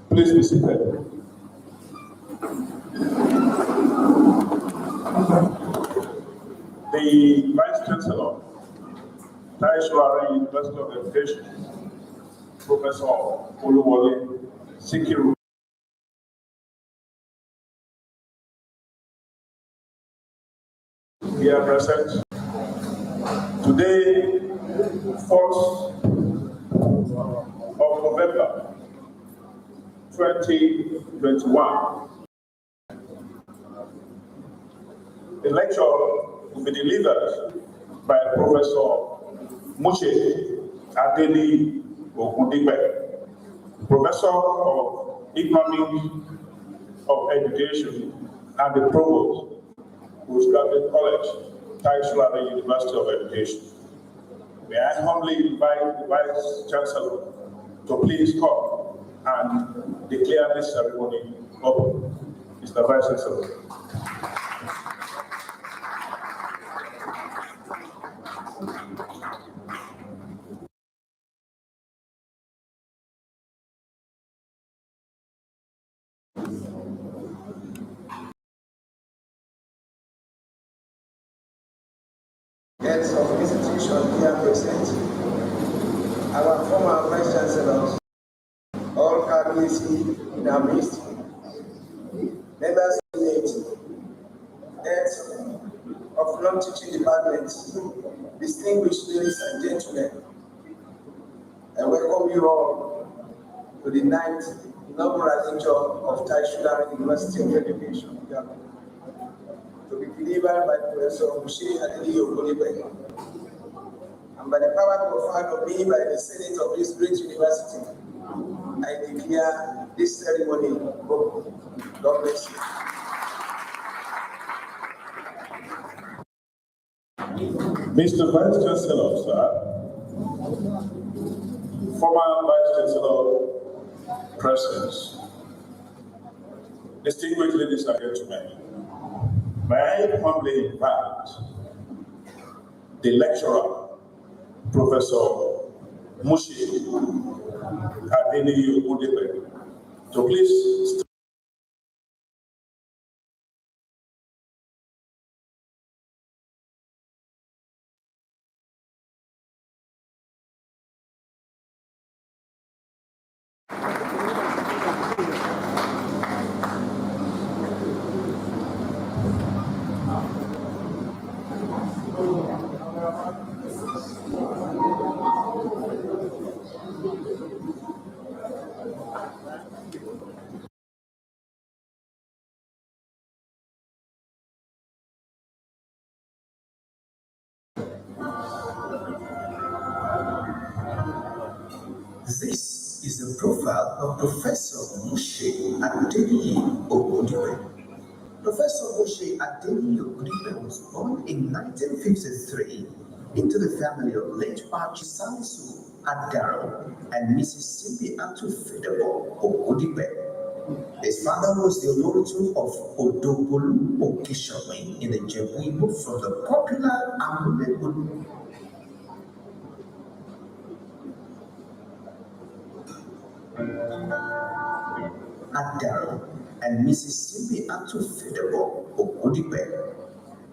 Please be seated. The Vice Chancellor, Taishwari University of Education, Professor Oluwole Sikiru. We are present today, 4th of November 2021. The lecture will be delivered by Professor Mushay Adeniyi OGUNDIPE, Professor of Economics of Education and the Provost, Postgraduate College, Taishwari University of Education. May I humbly invite the Vice Chancellor to please come and declare this ceremony open. Mr. Vice Chancellor. Heads of institution here present, our former Vice Chancellors, all colleagues in our midst, members of the Senate, heads of non-teaching departments, distinguished ladies and gentlemen, I welcome you all to the 9th inaugural lecture of Taishwari University of Education, to be delivered by Professor Mushay Adeniyi OGUNDIPE, and by the power conferred on me by the Senate of this great university, I declare this ceremony open. God bless you. Mr. Vice Chancellor, sir, former Vice Chancellor, Presidents, distinguished ladies and gentlemen, may I humbly invite the lecturer, Professor Mushay Adeniyi OGUNDIPE, to please This is the profile of Professor Mushay Adeniyi OGUNDIPE. Professor Mushay Adeniyi OGUNDIPE was born in 1953 into the family of late Archie Salisu Adaro and Mississippi Atufedebo OGUNDIPE. His father was the Oloritu of Odobolu Okeshomi in the Jebu from the popular Amulebulu Adaro and Mississippi Atufedebo OGUNDIPE.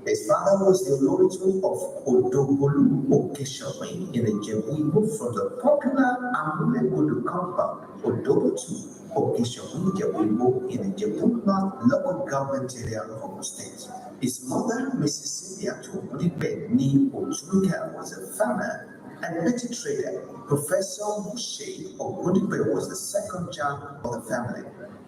His father was the Oloritu of Odobolu Okeshomi in the Jebu from the popular Amulebulu compound Odobotu Okeshomi Jebu in the Jebu North local government area of Ogun State. His mother, Mississippi Atufedebo Ni Oturuka, was a farmer and petty trader. Professor Mushay OGUNDIPE was the second child of the family.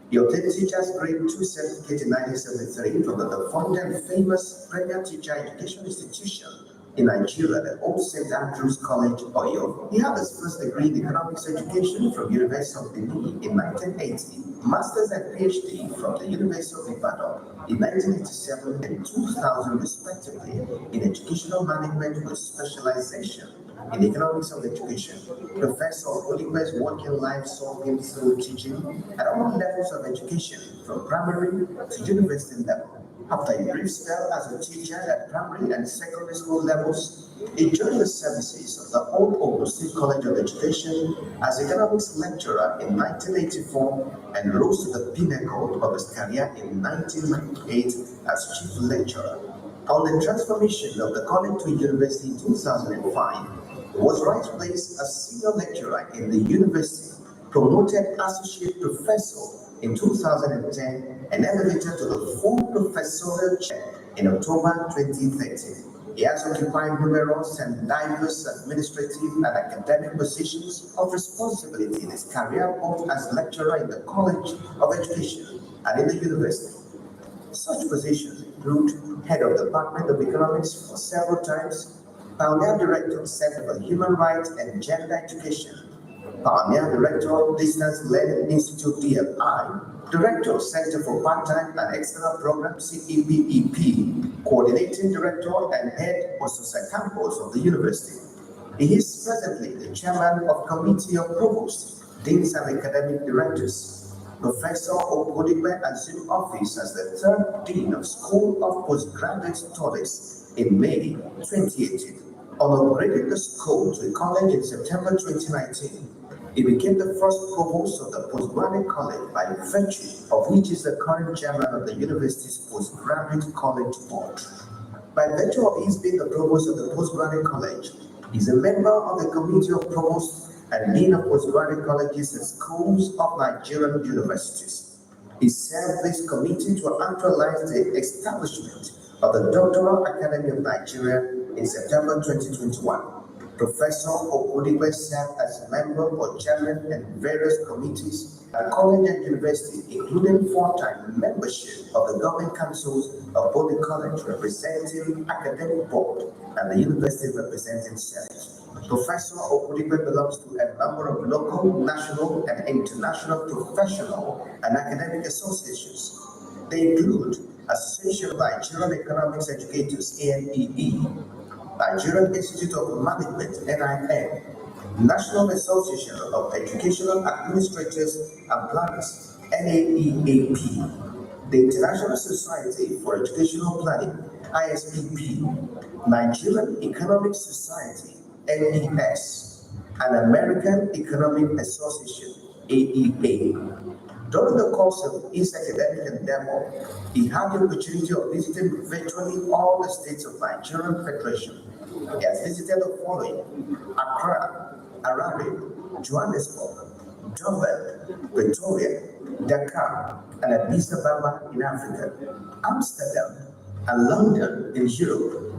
He obtained teacher's grade 2 certificate in 1973 from the funded and famous Premier Teacher Education Institution, In Nigeria, the old St. Andrew's College, Oyo, he had his first degree in economics education from University of Adeniyi in 1980, master's and PhD from the University of Ibadan in 1987 and 2000 respectively in educational management with specialization in economics of education. Professor Oliver's working life saw him through teaching at all levels of education, from primary to university level. After a brief spell as a teacher at primary and secondary school levels, he joined the services of the Old Augustine College of Education as economics lecturer in 1984 and rose to the pinnacle of his career in 1998 as chief lecturer. On the transformation of the college to university in 2005, he was right placed as senior lecturer in the university, promoted associate professor in 2010 and elevated to the full professorial chair in October 2013. He has occupied numerous and diverse administrative and academic positions of responsibility in his career, both as lecturer in the College of Education and in the university. Such positions include head of the Department of Economics for several times, pioneer director, Center for Human Rights and Gender Education, pioneer director, Distance Learning Institute DLI, director, Center for Part-Time and External Programs CEPEP, coordinating director and head of Social Campus of the university. He is presently the chairman of Committee of Provosts, Deans and Academic Directors. Professor OGUNDIPE assumed office as the third Dean of School of Postgraduate Studies in May 2018. On upgrading the school to a college in September 2019, he became the first provost of the postgraduate college, by virtue of which is the current chairman of the university's postgraduate college board. By virtue of his being the provost of the postgraduate college, he is a member of the Committee of Provosts and Dean of Postgraduate Colleges and Schools of Nigerian Universities. He served this committee to actualize the establishment of the Doctoral Academy of Nigeria in September 2021. Professor OGUNDIPE served as a member or chairman in various committees at college and university, including 4-time membership of the governing councils of both the college representing academic board and the university representing senate. Professor OGUNDIPE belongs to a number of local, national, and international professional and academic associations. They include Association of Nigerian Economics Educators (ANEE), Nigerian Institute of Management (NIM), National Association of Educational Administrators and Planners (NAEAP), the International Society for Educational Planning (ISPP), Nigerian Economic Society (NES), and American Economic Association (AEA). During the course of his academic endeavor, he had the opportunity of visiting virtually all the states of Nigerian Federation. He has visited the following: Accra, Harare, Johannesburg, Durban, Pretoria, Dakar, and Addis Ababa in Africa, Amsterdam, and London in Europe,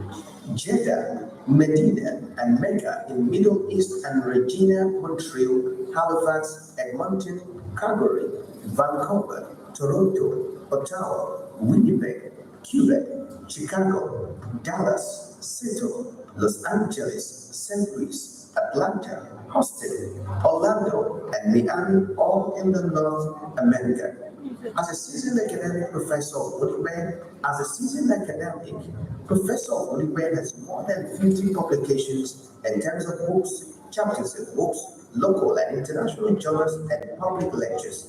Jeddah, Medina, and Mecca in Middle East, and Regina, Montreal, Halifax, Edmonton, Calgary, Vancouver, Toronto, Ottawa, Winnipeg, Quebec, Chicago, Dallas, Seattle, Los Angeles, St. Louis, Atlanta, Austin, Orlando, and Miami, all in the North America. As a seasoned academic, Professor OGUNDIPE has more than 50 publications in terms of books, chapters of books, local and international journals, and public lectures.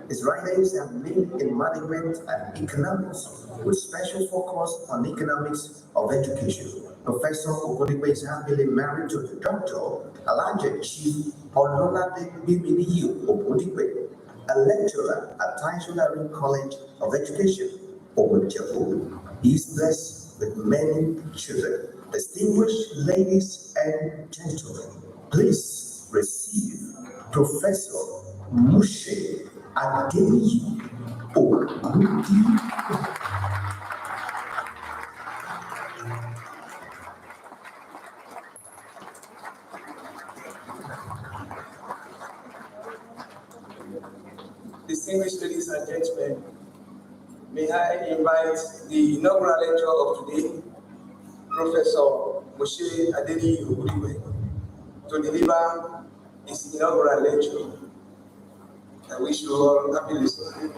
His writings are mainly in management and economics, with special focus on economics of education. Professor OGUNDIPE is happily married to the Dr. Alhaji Chief Ololade Biminiyi OGUNDIPE, a lecturer at Taisolari College of Education, Ogunjebu. He is blessed with many children. Distinguished ladies and gentlemen, please receive Professor Mushay Adeniyi OGUNDIPE. Distinguished ladies and gentlemen, may I invite the inaugural lecturer of today, Professor Mushay Adeniyi to deliver his inaugural lecture. I wish you all happy listening.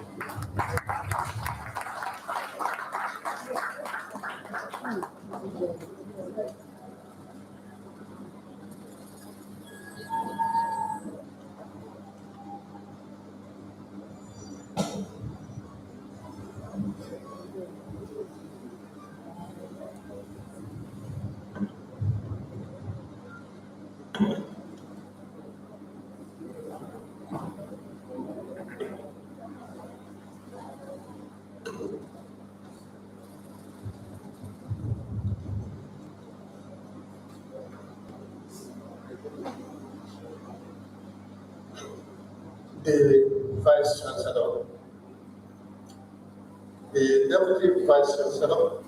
The Vice Chancellor, the Deputy Vice Chancellor,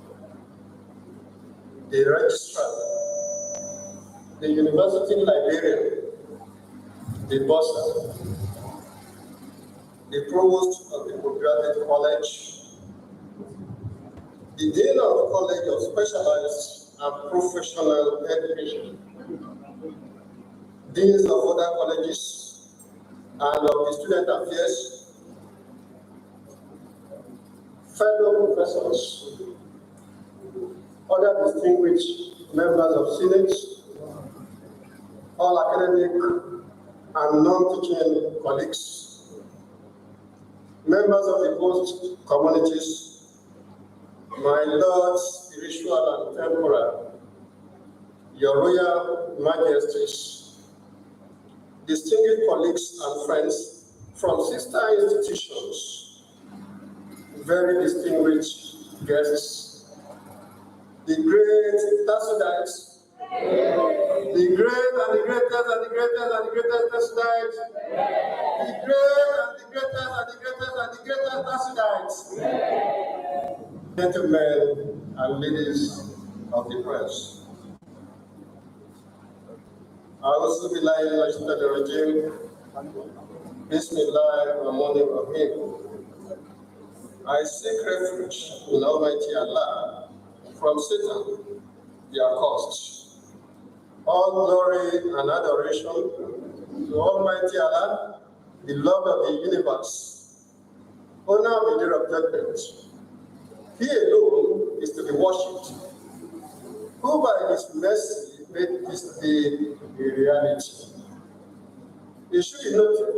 the Registrar, the University Librarian, the Bursar, the Provost of the Postgraduate College, the Dean of the College of Specialized and Professional Education, Deans of other colleges, and of the Student Affairs, fellow professors, other distinguished members of Senate, all academic and non-teaching colleagues, members of the host communities, my lords, spiritual and temporal, your royal majesties, distinguished colleagues and friends from sister institutions, very distinguished guests, the great Tasudites, the great and the greatest and the greatest and the greatest Tasudites, the great and the greatest and the greatest and the greatest Tasudites, gentlemen and ladies of the press. I also be lying to the regime. Bismillah Rahman Rahim. I seek refuge in Almighty Allah from Satan, their cost. All glory and adoration to Almighty Allah, the Lord of the universe. Honor the day of judgment. He alone is to be worshipped, who by his mercy made this day a reality. It should be noted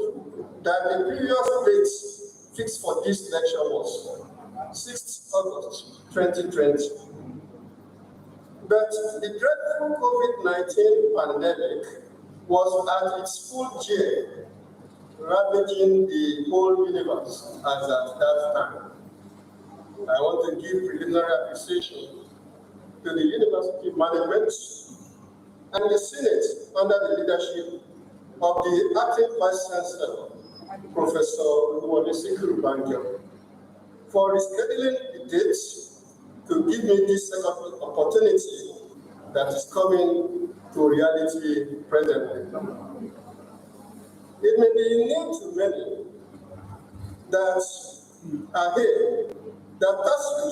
that the previous date fixed for this lecture was 6th August 2020. But the dreadful COVID-19 pandemic was at its full gear, ravaging the whole universe as at that time. I want to give preliminary appreciation to the university management and the Senate under the leadership of the acting Vice Chancellor, Professor Banjo, for rescheduling the dates to give me this second opportunity that is coming to reality presently. It may be new to many that are here that TASU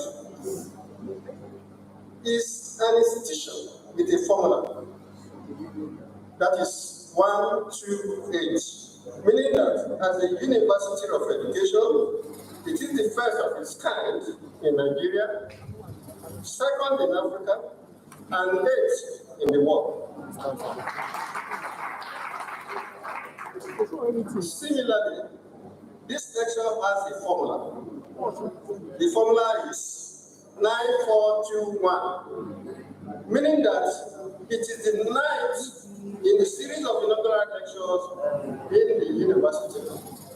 is an institution with a formula that is 128, meaning that as a university of education, it is the first of its kind in Nigeria, second in Africa, and 8th in the world. Similarly, this lecture has a formula. The formula is 9421, meaning that it is the 9th in the series of inaugural lectures in the university,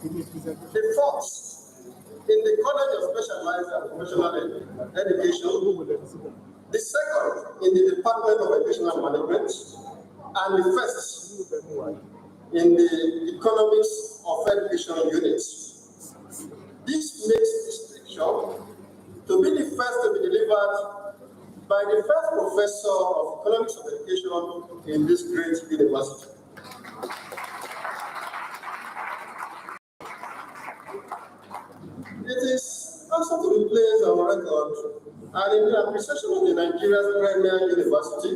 the 4th in the College of Specialized and Professional Education, the 2nd in the Department of Educational Management, and the 1st in the Economics of Education unit. This makes this lecture to be the first to be delivered by the first professor of Economics of Education in this great university. It is also to be placed on record and in the appreciation of the Nigeria's premier university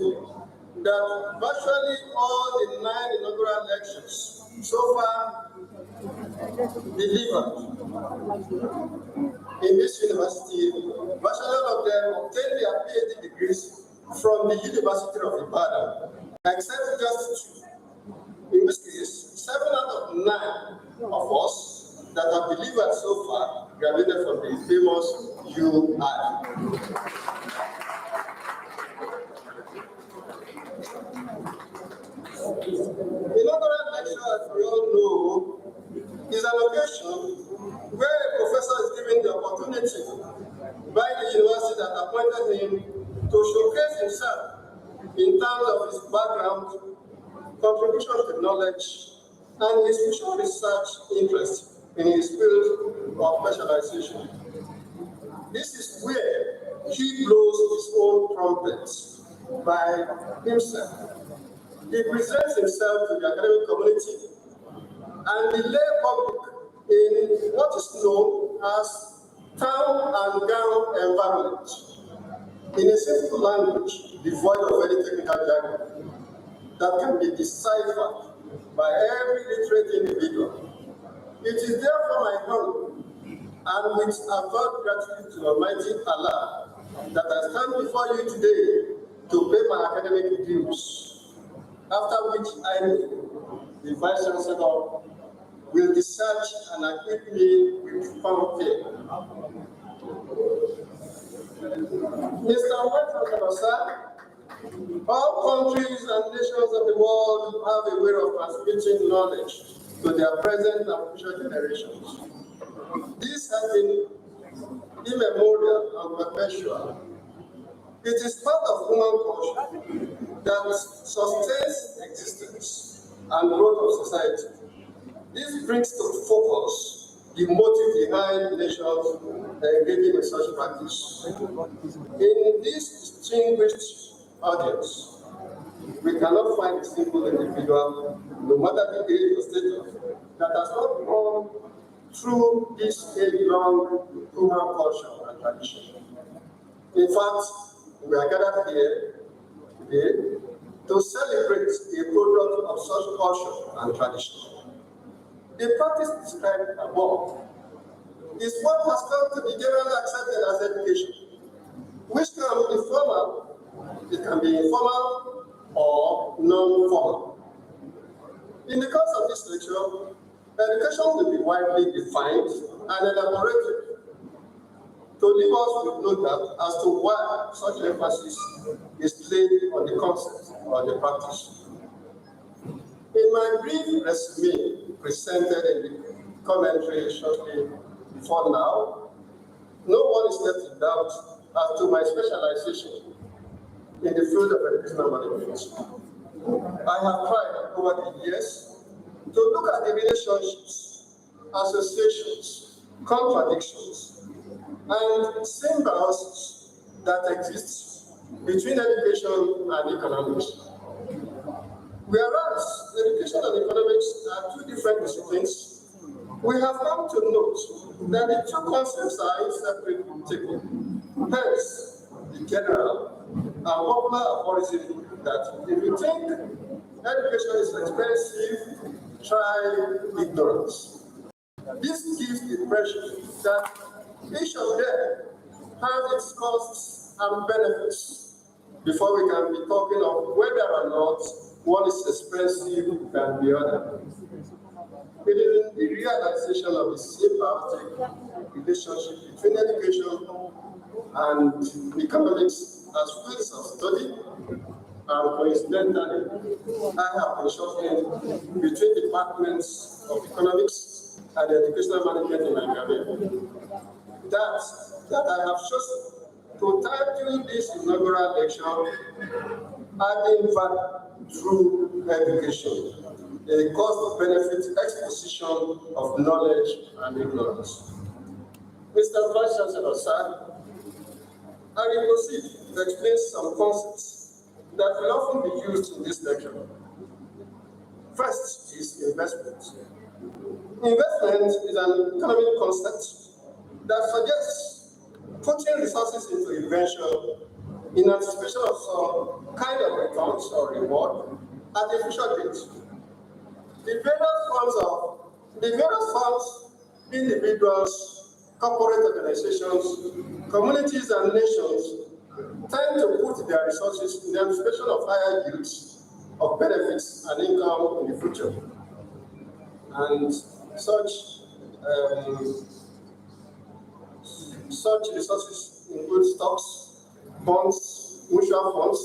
that virtually all the 9 inaugural lectures so far delivered in this university, virtually all of them obtained their PhD degrees from the University of Ibadan, except just 2. In this case, 7 out of 9 of us that have delivered so far graduated from the famous UI. Inaugural lecture, as we all know, is an occasion where a professor is given the opportunity by the university that appointed him to showcase himself in terms of his background, contribution to knowledge, and his future research interest in his field of specialization. This is where he blows his own trumpet by himself. He presents himself to the academic community and the lay public in what is known as town and gown environment, in a simple language devoid of any technical jargon that can be deciphered by every literate individual. It is therefore my honor and with avowed gratitude to Almighty Allah that I stand before you today to pay my academic dues, after which I know the Vice Chancellor will discharge and acquit me with fanfare. Mr. Vice Chancellor, sir, all countries and nations of the world have a way of transmitting knowledge to their present and future generations. This has been immemorial and perpetual. It is part of human culture that sustains existence and growth of society. This brings to focus the motive behind nations engaging in such practice. In this distinguished audience, we cannot find a single individual, no matter the age or status, that has not gone through this age-long human culture and tradition. In fact, we are gathered here today to celebrate a product of such culture and tradition. The practice described above is what has come to be generally accepted as education, which can be formal, it can be informal, or non-formal. In the course of this lecture, education will be widely defined and elaborated to leave us with no doubt as to why such emphasis is placed on the concept or the practice. In my brief resume presented in the commentary shortly before now, no one is left in doubt as to my specialization in the field of educational management. I have tried over the years to look at the relationships, associations, contradictions, and symbiosis that exists between education and economics. Whereas education and economics are two different disciplines, we have come to note that the two concepts are inseparable. Hence, the general and popular aphorism that if you think education is expensive, try ignorance. This gives the impression that each of them has its costs and benefits before we can be talking of whether or not one is expensive than the other. It is in the realization of the symbiotic relationship between education and economics as fields of study, and coincidentally, I have been shuffling between departments of economics and educational management in my career. That I have chosen to title this inaugural lecture, Adding Value Through Education, a cost-benefit exposition of knowledge and ignorance. Mr. Vice Chancellor, sir, I will proceed to explain some concepts that will often be used in this lecture. First is investment. Investment is an economic concept that suggests putting resources into invention, in anticipation of some kind of returns or reward at a future date. The various funds, individuals, corporate organizations, communities, and nations tend to put their resources in anticipation of higher yields of benefits and income in the future. And such resources include stocks, bonds, mutual funds,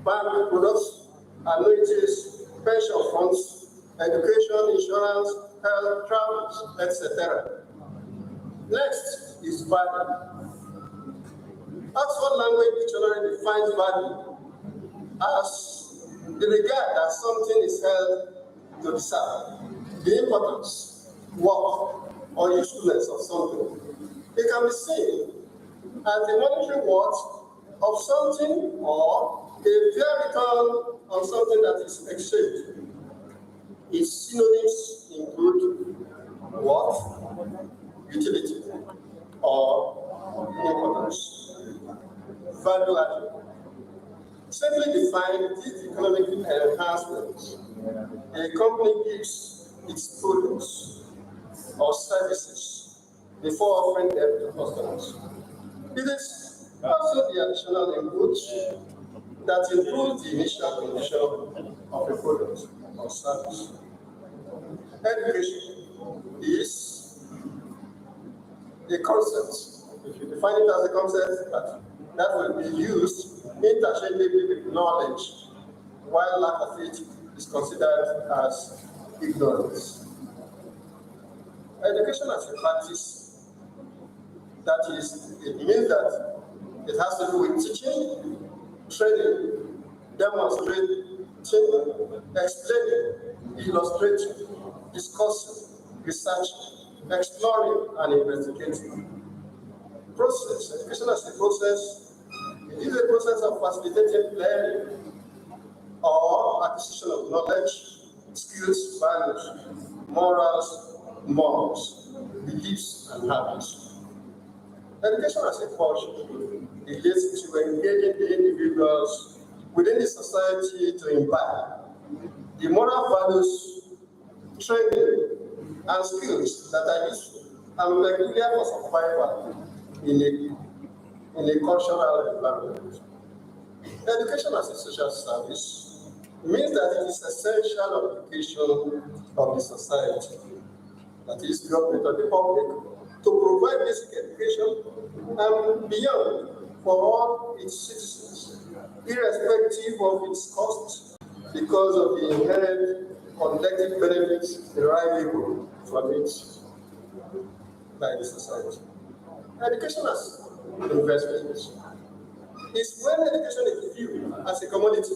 bank products, annuities, pension funds, education, insurance, health, travels, etc. Next is value. Oxford Language Dictionary defines value as the regard that something is held to deserve, the importance, worth, or usefulness of something. It can be seen as the monetary worth of something or a fair return on something that is exchanged. Its synonyms include worth, utility, or importance. Value added. Simply defined, these economic enhancements a company gives its products or services before offering them to customers. It is also the additional input that improves the initial condition of a product or service. Education is a concept. If you define it as a concept, that will be used interchangeably with knowledge, while lack of it is considered as ignorance. Education as a practice, that is, it means that it has to do with teaching, training, demonstrating, explaining, illustrating, discussing, researching, exploring, and investigating. Process. Education as a process, it is a process of facilitating learning or acquisition of knowledge, skills, values, morals, norms, beliefs, and habits. Education as a function relates to engaging the individuals within the society to imbibe the moral values, training, and skills that are useful and peculiar for survival in a cultural environment. Education as a social service means that it is essential application of the society, that is, government of the public, to provide basic education and beyond for all its citizens, irrespective of its cost, because of the inherent collective benefits derivable from it by the society. Education as investment is when education is viewed as a commodity,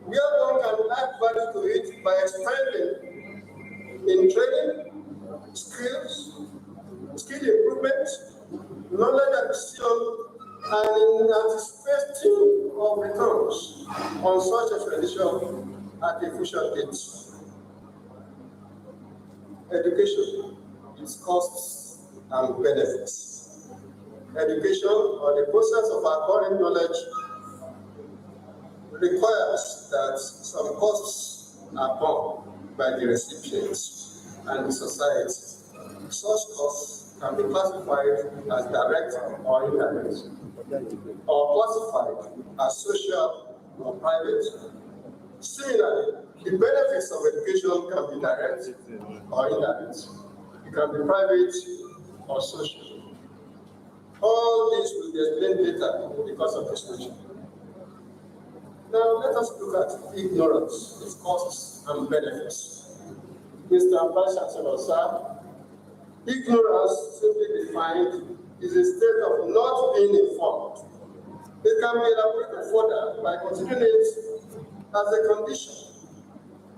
where one can add value to it by expanding in training, skill improvement, knowledge acquisition, and in anticipating of returns on such expenditure at a future date. Education, its costs and benefits. Education, or the process of acquiring knowledge, requires that some costs are borne by the recipients and the society. Such costs can be classified as direct or indirect, or classified as social or private. Similarly, the benefits of education can be direct or indirect. It can be private or social. All this will be explained later in the course of this lecture. Now let us look at ignorance, its costs and benefits. Mr. Vice Chancellor, sir, ignorance, simply defined, is a state of not being informed. It can be elaborated further by considering it as a condition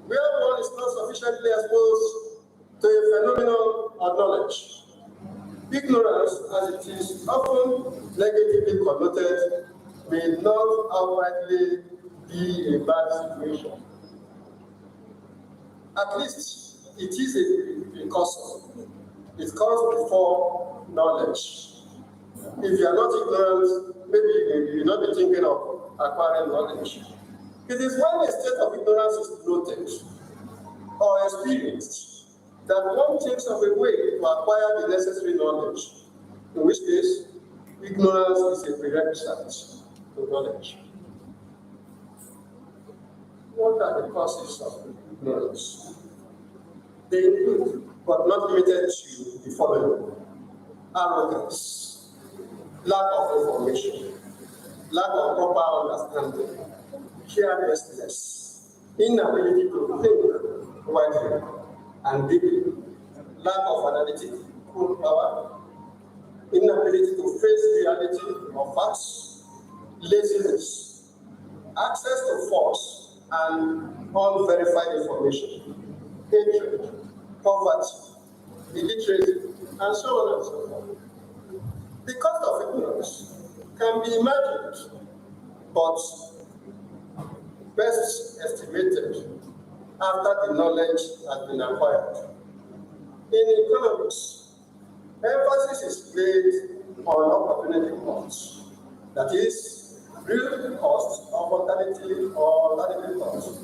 where one is not sufficiently exposed to a phenomenon or knowledge. Ignorance, as it is often negatively connoted, may not outrightly be a bad situation. At least it is a precursor. It comes before knowledge. If you are not ignorant, maybe you not be thinking of acquiring knowledge. It is when a state of ignorance is noted or experienced that one thinks of a way to acquire the necessary knowledge, in which case ignorance is a prerequisite to knowledge. What are the causes of ignorance? They include, but not limited to, the following: arrogance, lack of information, lack of proper understanding, carelessness, inability to think widely and deeply, lack of analytical power, inability to face reality or facts, laziness, access to false and unverified information, hatred, poverty, illiteracy, and so on and so forth. The cost of ignorance can be imagined, but best estimated after the knowledge has been acquired. In economics, emphasis is placed on opportunity costs, that is, real cost of mortality or alternative cost.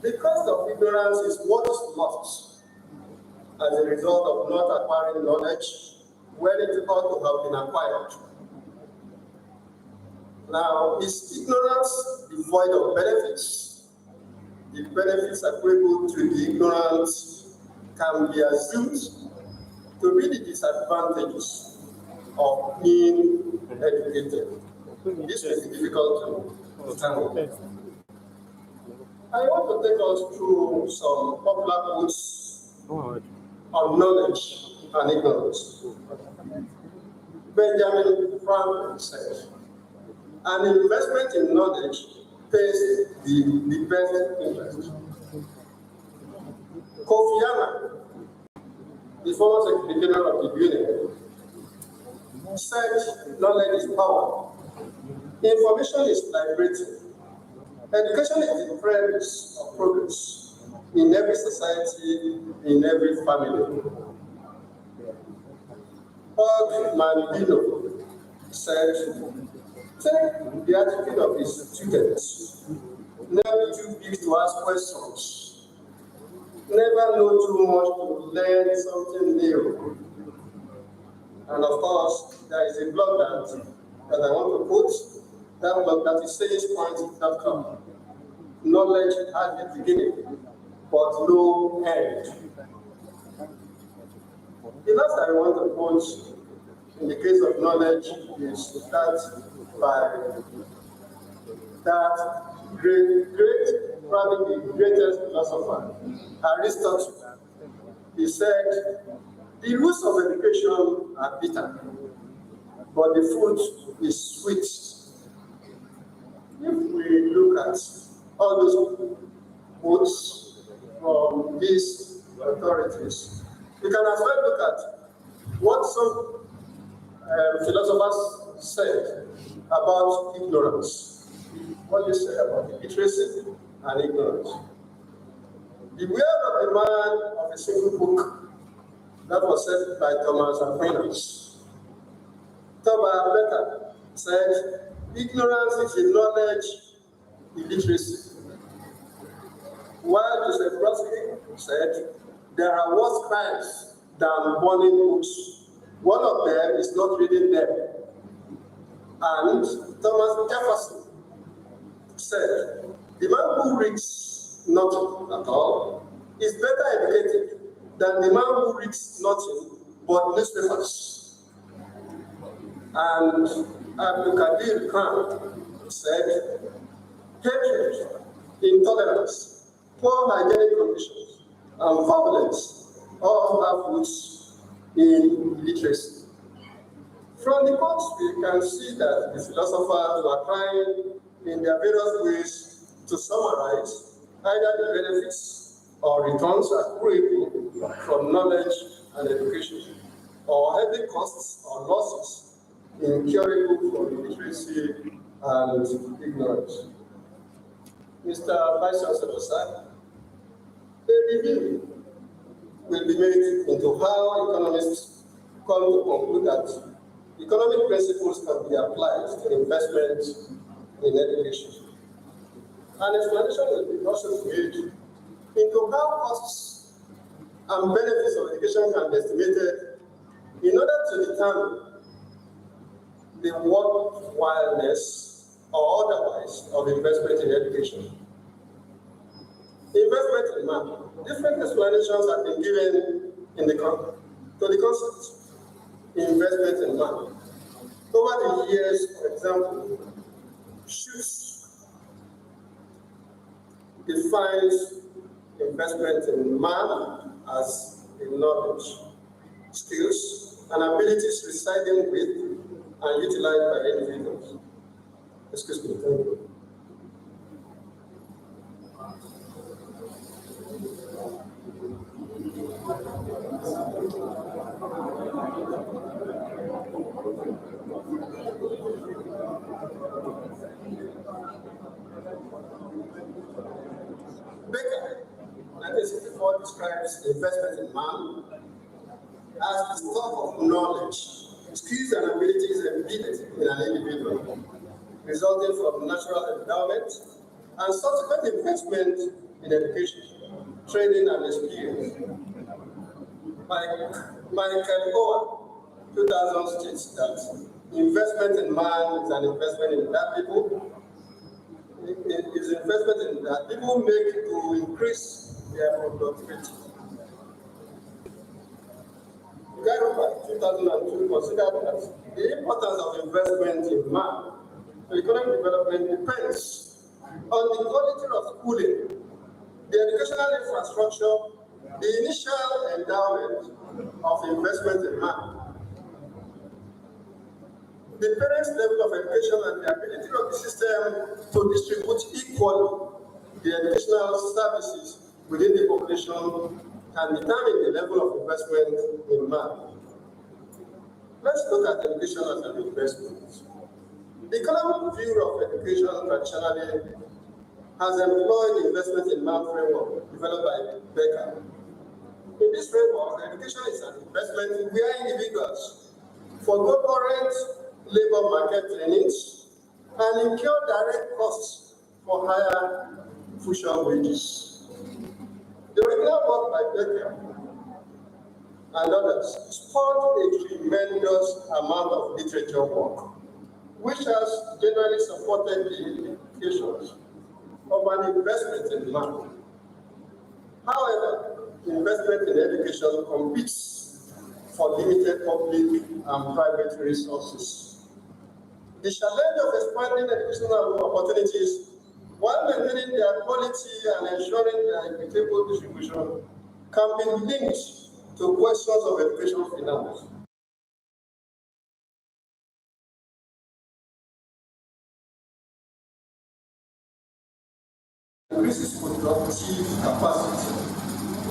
The cost of ignorance is what is lost as a result of not acquiring knowledge when it ought to have been acquired. Now, is ignorance devoid of benefits? The benefits applicable to the ignorant can be assumed to be the disadvantages of being educated. This is difficult to tackle. I want to take us through some popular quotes on knowledge and ignorance. Benjamin Franklin said, "An investment in knowledge pays the best interest." Kofi Annan, the former Secretary General of the Union, said, "Knowledge is power. Information is liberating. Education is the premise of progress in every society, in every family." Mandino said, "Take the attitude of his students. Never too big to ask questions. Never know too much to learn something new." And of course, there is a blog that I want to quote. That blog that is sayispoint.com. Knowledge has a beginning, but no end. The last I want to quote in the case of knowledge is that by that probably the greatest philosopher, Aristotle. He said, "The roots of education are bitter, but the fruit is sweet." If we look at all those quotes from these authorities, we can as well look at what some philosophers said about ignorance. What they say about illiteracy and ignorance. "Beware of the man of a single book," that was said by Thomas Aquinas. Thomas Becker said, "Ignorance is a knowledge illiteracy." While Joseph Brodsky said, "There are worse crimes than burning books. One of them is not reading them." And Thomas Jefferson said, "The man who reads nothing at all is better educated than the man who reads nothing but newspapers." And Abdul Qadir Khan said, "Hatred, intolerance, poor hygienic conditions, and violence all have roots in illiteracy." From the quotes, we can see that the philosophers were trying in their various ways to summarize either the benefits or returns accruable from knowledge and education, or heavy costs or losses incurable from illiteracy and ignorance. Mr. Vice Chancellor said, a review will be made into how economists come to conclude that economic principles can be applied to investment in education. An explanation will be also created into how costs and benefits of education can be estimated in order to determine the worthwhileness or otherwise of investment in education. Investment in man. Different explanations have been given to the concept. Investment in man. Over the years, for example, Schutz defines investment in man as in knowledge, skills, and abilities residing with and utilized by individuals. Excuse me, thank you. Baker, 1964, describes investment in man as the stock of knowledge, skills, and abilities embedded in an individual, resulting from natural endowment and subsequent investment in education, training, and experience. Michael Owen, 2000, states that investment in man is an investment in that people. It is investment in that people make to increase their productivity. Guidance 2002 considered that the importance of investment in man to economic development depends on the quality of schooling, the educational infrastructure, the initial endowment of investment in man, the parents' level of education, and the ability of the system to distribute equally the educational services within the population can determine the level of investment in man. Let's look at education as an investment. The economic view of education traditionally has employed the investment in man framework developed by Becker. In this framework, education is an investment where individuals forgo current labor market trainings and incur direct costs for higher future wages. The original work by Becker and others spawned a tremendous amount of literature work, which has generally supported the implications of an investment in man. However, investment in education competes for limited public and private resources. The challenge of expanding educational opportunities while maintaining their quality and ensuring their equitable distribution can be linked to questions of education finance. Increases productive capacity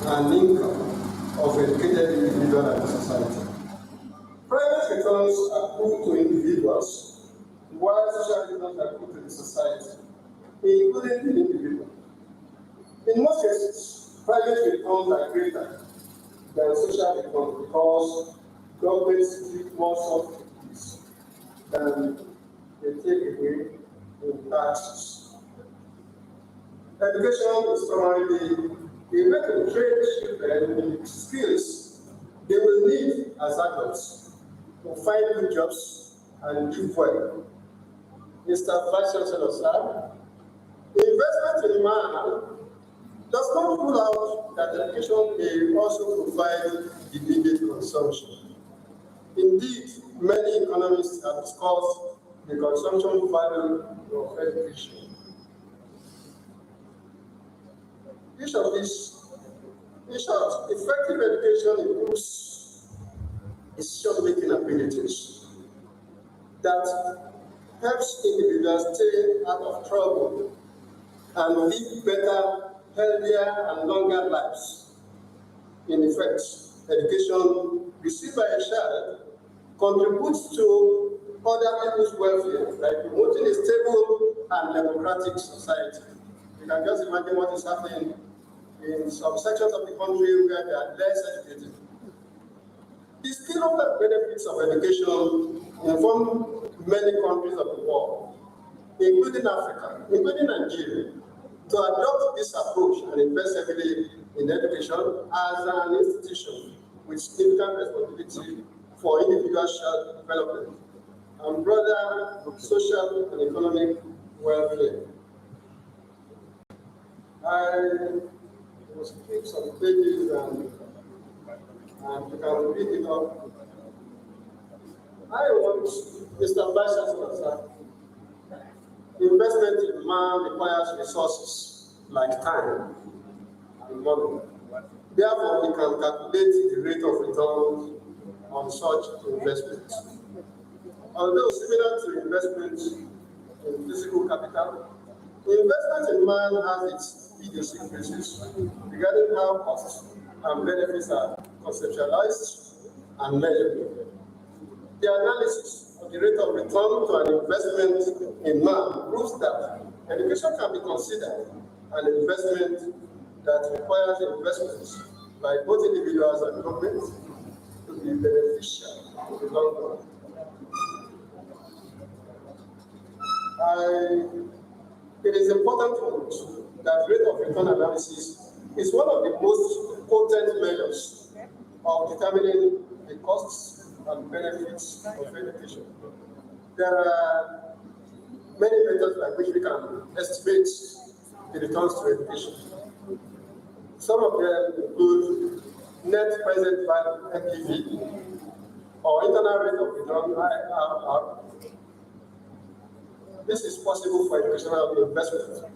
and income of educated individuals and society. Private returns accrue to individuals, while social returns accrue to the society, including the individual. In most cases, private returns are greater than social returns because governments give more subsidies than they take away in taxes. Education is primarily a way to train children in the skills they will need as adults to find good jobs and live well. Mr. Vice Chancellor, sir, investment in man does not rule out that education may also provide immediate consumption. Indeed, many economists have discussed the consumption value of education. In short, effective education improves decision-making abilities that helps individuals stay out of trouble and live better, healthier, and longer lives. In effect, education received by a child contributes to other people's welfare by promoting a stable and democratic society. You can just imagine what is happening in some sections of the country where they are less educated. The spillover benefits of education inform many countries of the world, including Africa, including Nigeria, to adopt this approach and invest heavily in education as an institution with significant responsibility for individual child development and broader social and economic welfare. I will skip some pages and you can read it up. I want Mr. Vice Chancellor, sir. Investment in man requires resources like time and money. Therefore, we can calculate the rate of return on such investments. Although similar to investment in physical capital, investment in man has its idiosyncrasies regarding how costs and benefits are conceptualized and measured. The analysis of the rate of return to an investment in man proves that education can be considered an investment that requires investments by both individuals and governments to be beneficial in the long run. It is important to note that rate of return analysis is one of the most potent measures of determining the costs and benefits of education. There are many methods by which we can estimate the returns to education. Some of them include net present value (NPV) or internal rate of return (IRR). This is possible for educational investment.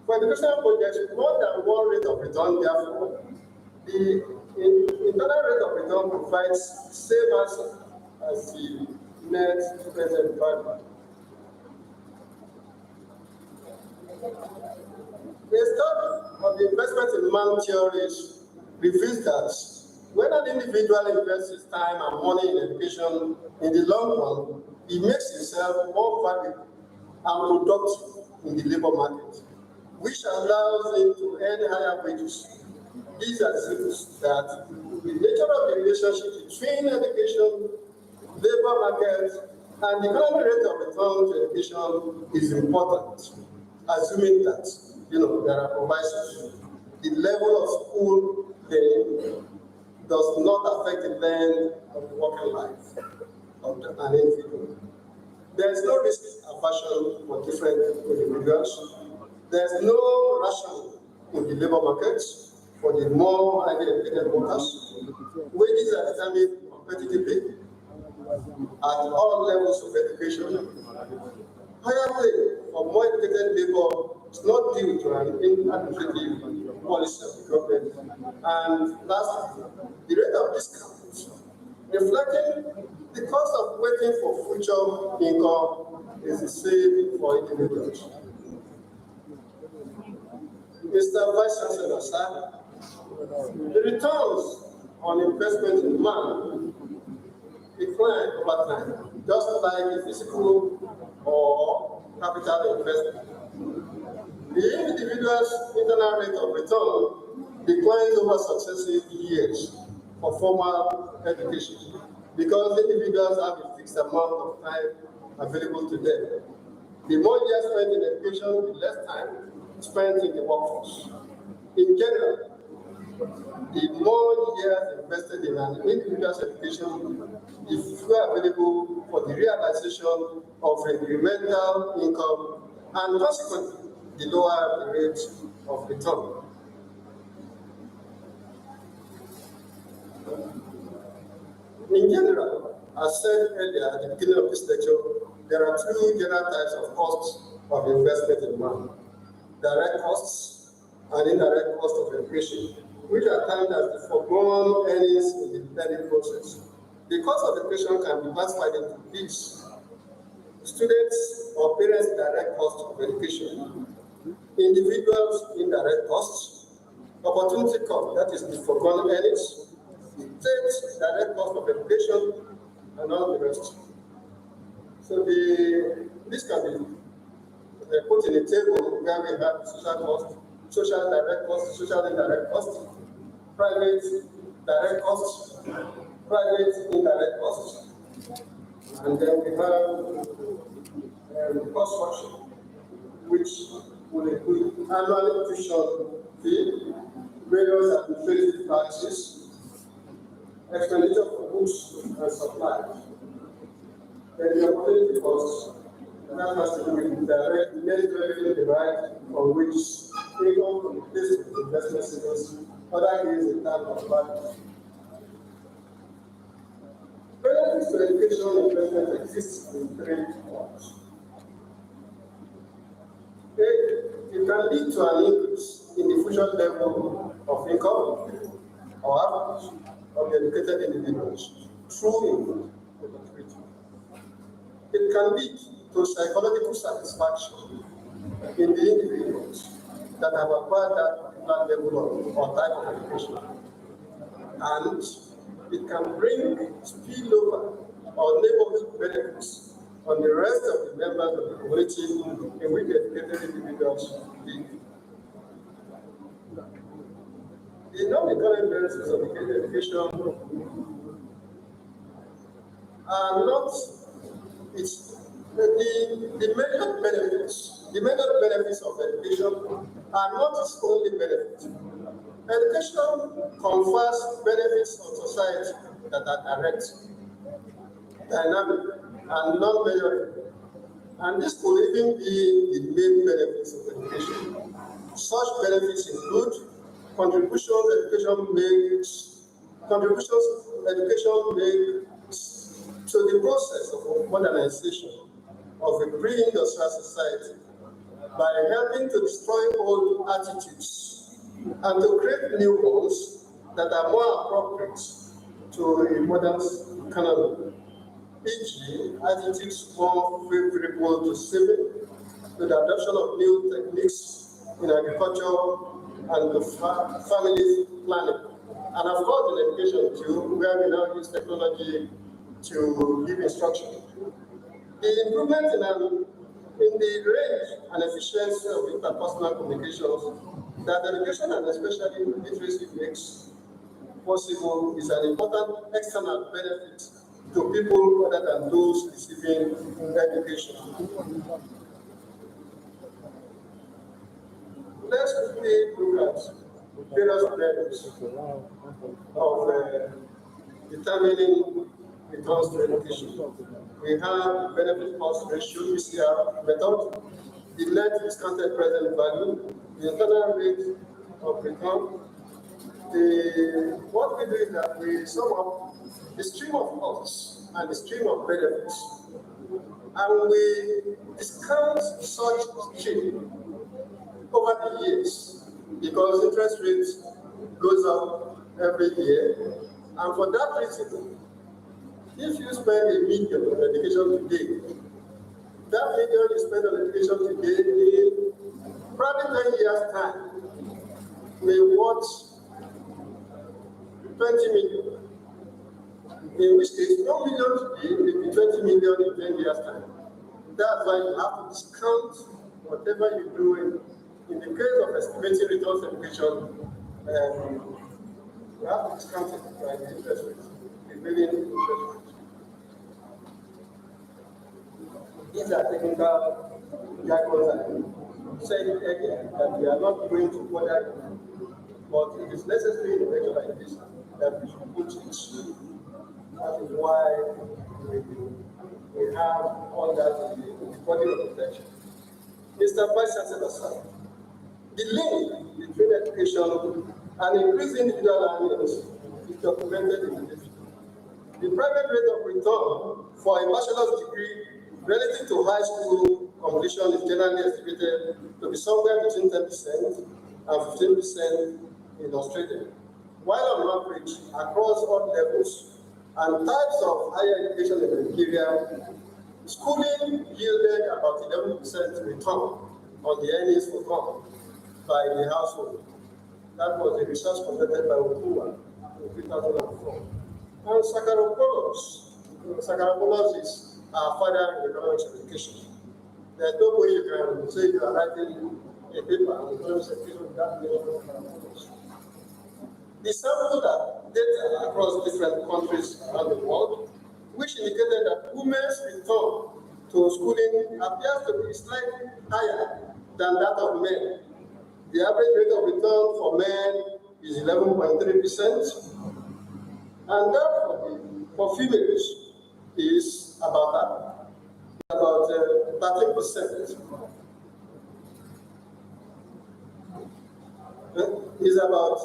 For educational projects with more than one rate of return, therefore, the internal rate of return provides the same answer as the net present value. The study of the investment in man theories reveals that when an individual invests his time and money in education, in the long run, he makes himself more valuable and productive in the labor market, which allows him to earn higher wages. This assumes that the nature of the relationship between education, labor market, and the economic rate of return to education is important, assuming that there are provisos. The level of school pay does not affect the length of the working life of an individual. There is no risk aversion for different individuals. There is no rationing in the labor market for the more highly educated workers. Wages are determined competitively at all levels of education. Higher pay for more educated labor is not due to an administrative policy of the government. And lastly, the rate of discount, reflecting the cost of waiting for future income, is the same for individuals. Mr. Vice Chancellor, sir, the returns on investment in man decline over time, just like a physical or capital investment. The individual's internal rate of return declines over successive years for formal education because individuals have a fixed amount of time available to them. The more years spent in education, the less time spent in the workforce. In general, the more years invested in an individual's education, the fewer available for the realization of incremental income, and consequently, the lower the rate of return. In general, as said earlier at the beginning of this lecture, there are two general types of costs of investment in man: direct costs and indirect costs of education, which are termed as the foregone earnings in the learning process. The cost of education can be classified into these: students' or parents' direct cost of education, individuals' indirect costs, opportunity cost, that is the foregone earnings, state direct cost of education, and all the rest. So this can be put in a table where we have social cost, social direct cost, social indirect cost, private direct costs, private indirect costs, and then we have cost structure, which will include annual tuition fee, various administrative taxes, expenditure for goods and supplies. Then the opportunity costs, that has to do with direct net revenue derived from which income from business investment savings, other gains in terms of value. Benefits to educational investment exist in three forms. It can lead to an increase in the future level of income or average of the educated individuals through income. It can lead to psychological satisfaction in the individuals that have acquired that particular level or type of education. And it can bring spillover or neighborhood benefits on the rest of the members of the community in which educated individuals live. The non-economic benefits of education are not the major benefits of education are not its only benefit. Education confers benefits on society that are direct, dynamic, and non-measurable. And this could even be the main benefits of education. Such benefits include contributions education makes to the process of modernization of a pre-industrial society by helping to destroy old attitudes and to create new ones that are more appropriate to a modern economy, e.g., attitudes more favorable to saving, to the adoption of new techniques in agriculture and to family planning. And of course in education too, where we now use technology to give instruction. The improvement in the range and efficiency of interpersonal communications that education and especially literacy makes possible is an important external benefit to people other than those receiving education. Let's quickly look at various benefits of determining returns to education. We have benefit cost ratio, PCR method, the net discounted present value, the internal rate of return. What we do is that we sum up the stream of costs and the stream of benefits, and we discount such stream over the years because interest rates goes up every year, and for that reason, if you spend $1 million on education today, that $1 million you spend on education today in probably 10 years' time may worth 20 million. In which case, $1 million today may be 20 million in 10 years' time. That's why you have to discount whatever you do in the case of estimating returns on education. You have to discount it by the interest rate, the prevailing interest rate. These are technical jargons. I said again that we are not going to order it, but it is necessary in a lecture like this that we should put it. That is why we have all that in the body of protection. Mr. Vice Chancellor, sir, the link between education and increasing individual earnings is documented in the literature. The private rate of return for a bachelor's degree relative to high school completion is generally estimated to be somewhere between 10% and 15% in Australia, while on average across all levels and types of higher education in Nigeria, schooling yielded about 11% return on the earnings forgone by the household. That was a research conducted by Okua in 2004. And Sakaropoulos is our father in economics education. There's no way you can say you are writing a paper on economics education without the Sakaropoulos. The sample that data across different countries around the world, which indicated that women's return to schooling appears to be slightly higher than that of men. The average rate of return for men is 11.3%, and that for females is about 13%. Is about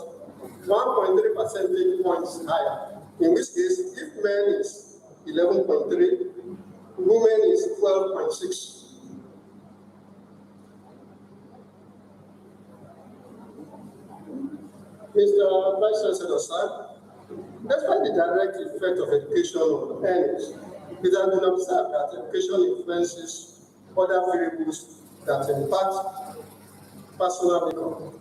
1.3 percentage points higher. In this case, if men is 11.3, women is 12.6. Mr. Vice Chancellor, sir, despite the direct effect of education on earnings, it has been observed that education influences other variables that impact personal income.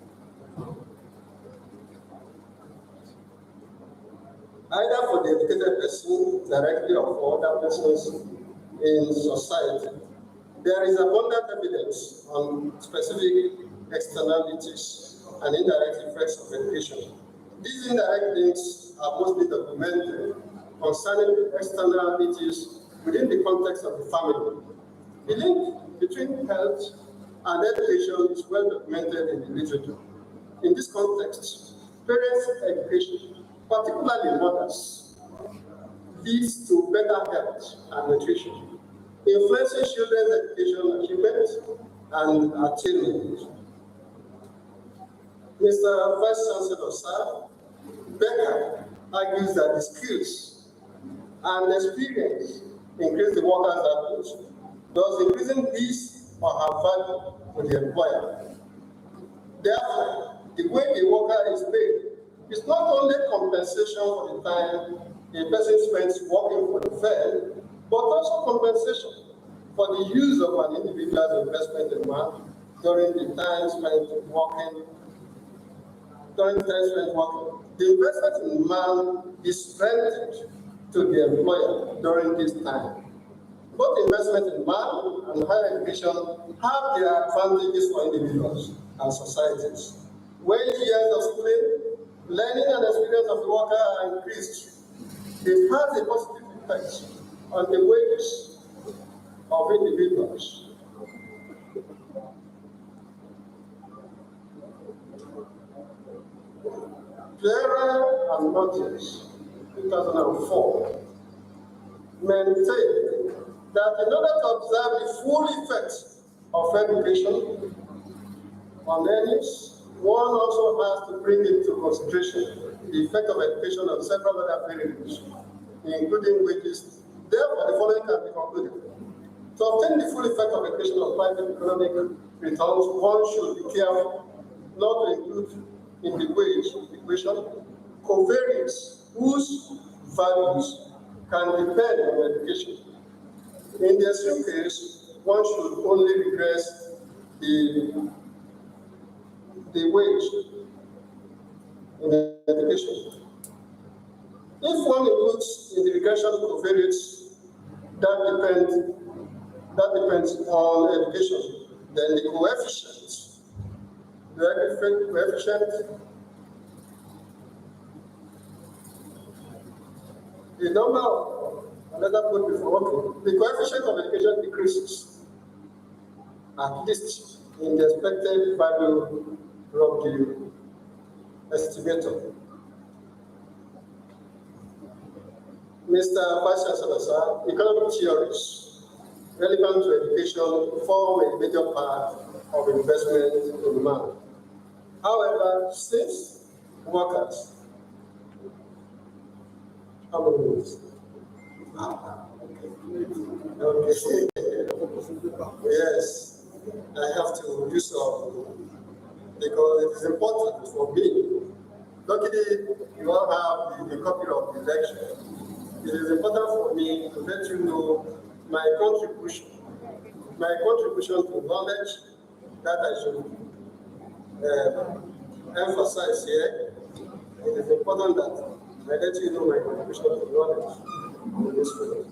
Either for the educated person directly or for other persons in society. There is abundant evidence on specific externalities and indirect effects of education. These indirect links are mostly documented concerning externalities within the context of the family. The link between health and education is well documented in the literature. In this context, parents' education, particularly mothers, leads to better health and nutrition, influencing children's education achievement and attainment. Mr. Vice Chancellor, sir, Becker argues that the skills and experience increase the worker's output, thus increasing his or her value to the employer. Therefore, the way the worker is paid is not only compensation for the time a person spends working for the firm, but also compensation for the use of an individual's investment in man during the time spent working. The investment in man is rented to the employer during this time. Both investment in man and higher education have their advantages for individuals and societies. When years of schooling, learning and experience of the worker are increased, it has a positive effect on the wages of individuals. Clara and Notice, 2004, maintain that in order to observe the full effects of education on earnings, one also has to bring into consideration the effect of education on several other variables, including wages. Therefore, the following can be concluded. To obtain the full effect of education on private economic returns, one should be careful not to include in the wage equation covariates whose values can depend on education. In the extreme case, one should only regress the wage in education. If one includes in the regression covariates that depends on education, then the coefficient, the number of, another put before, okay, the coefficient of education decreases, at least in the expected value of the estimator. Mr. Vice Chancellor, sir, economic theories relevant to education form a major part of investment in man. However, since workers, how many minutes? Okay. Yes, I have to do so because it is important for me. Luckily, you all have the copy of the lecture. It is important for me to let you know my contribution to knowledge that I should emphasize here. It is important that I let you know my contribution to knowledge in this field.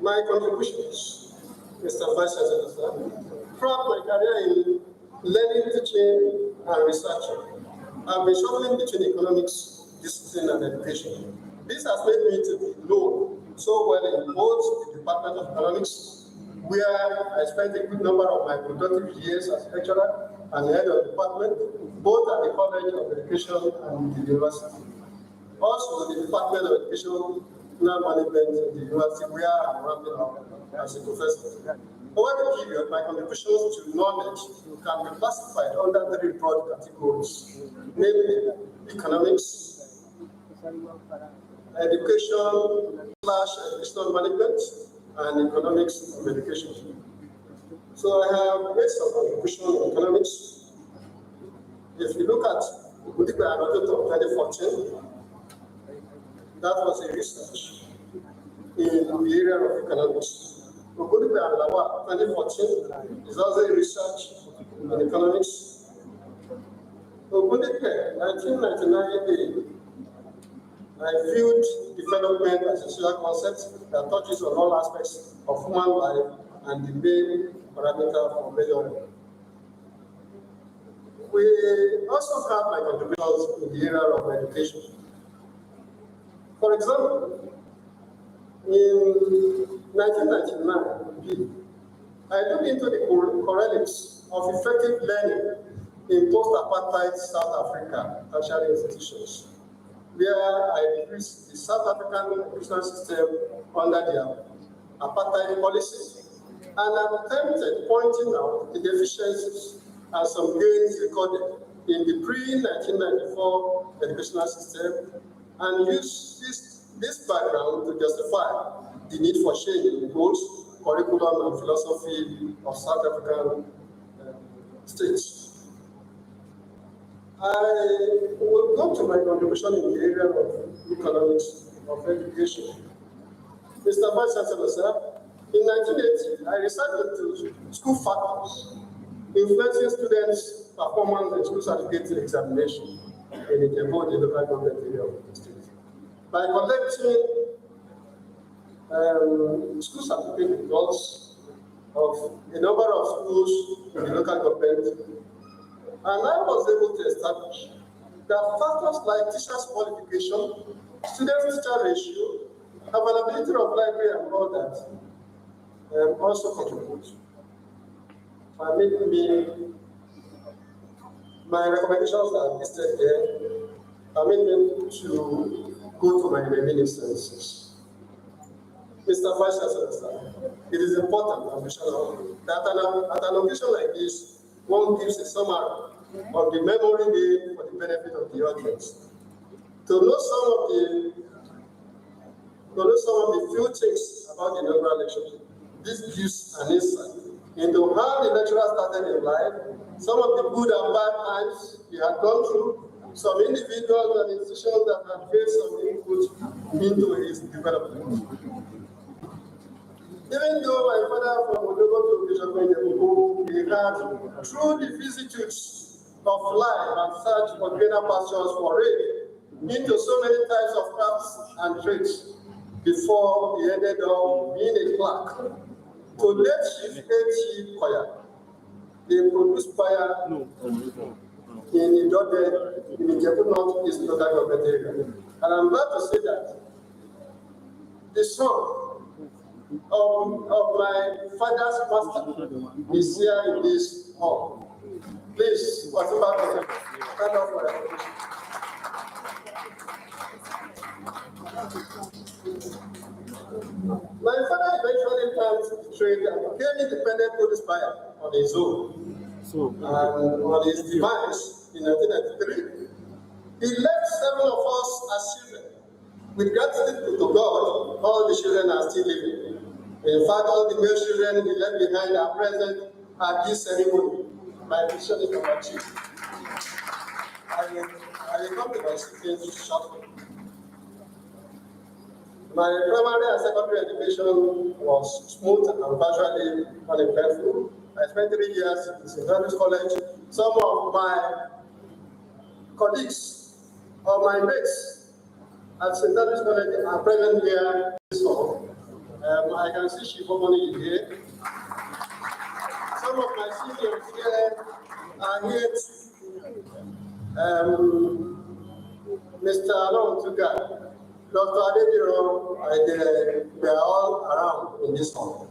My contributions, Mr. Vice Chancellor, throughout my career in learning, teaching, and researching, I've been shuttling between economics, discipline, and education. This has made me to be known so well in both the Department of Economics, where I spent a good number of my productive years as lecturer and head of department, both at the College of Education and the university. Also, the Department of Education Management in the university, where I'm ramping up as a professor. Over the period, my contributions to knowledge can be classified under three broad categories, namely economics, education/educational management, and economics of education. So I have made some contribution in economics. If you look at OGUNDIPE of 2014, that was a research in the area of economics. OGUNDIPE and Lawa 2014 is also a research in economics. OGUNDIPE 1999 I viewed development as a social concept that touches on all aspects of human life and the main parameter for measuring. We also have my contributions in the area of education. For example, in 1999, I looked into the correlates of effective learning in post-apartheid South Africa tertiary institutions, where I decreased the South African educational system under their apartheid policy, and attempted pointing out the deficiencies and some gains recorded in the pre-1994 educational system, and used this background to justify the need for change in the goals, curriculum, and philosophy of South African states. I will go to my contribution in the area of economics of education. Mr. Vice Chancellor, sir, in 1980, I researched into school factors influencing students' performance in school certificate examination in the local government area of the state. By collecting school certificate results of a number of schools in the local government, and I was able to establish that factors like teachers' qualification, student-teacher ratio, availability of library, and all that also contribute. My recommendations are listed here. Permit me to go to my reminiscences. Mr. Vice Chancellor, it is important that at an occasion like this, one gives a summary of the memory day for the benefit of the audience. To know some of the few things about the inaugural lecture, this gives an insight into how the lecturer started in life, some of the good and bad times he had gone through, some individuals and institutions that had made some input into his development. Even though my father from Odogo to Bishop Benjamin, he had, through the vicissitudes of life and search for greener pastures for rain, into so many types of crafts and trades, before he ended up being a clerk. To late Chief H. Koya, they produced fire in Idode, in the Jebu North East local government area. And I'm glad to say that the son of my father's master is here in this hall. Please, whatever, stand up for recognition. My father eventually planned to trade and became independent police buyer on his own. And on his demise in 1993, he left 7 of us as children. With gratitude to God, all the children are still living. In fact, all the male children he left behind are present at this ceremony. My mission is to achieve. I will come to my speaking shortly. My primary and secondary education was smooth and virtually uneventful. I spent 3 years in St. Andrews College. Some of my colleagues or my mates at St. Andrews College are present here. I can see Shivomoni here. Some of my seniors here are here. Mr. Alon Tuga, Dr. Adeniyi, we are all around in this hall.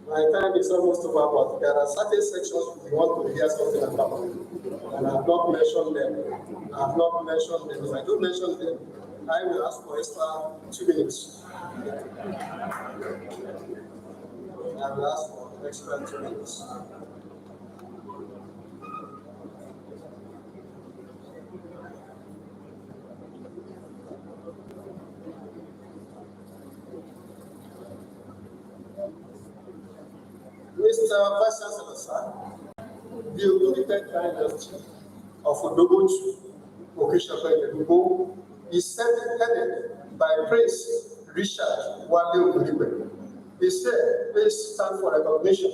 My time is almost over, but there are certain sections we want to hear something about, and I have not mentioned them. If I do mention them, I will ask for extra 2 minutes. I will ask for extra 2 minutes. Mr. Vice Chancellor, sir, the Ogunipe dynasty of Odogoju, Okeshape is headed by Prince Richard Wale Ogunipe. He said, please stand for recognition.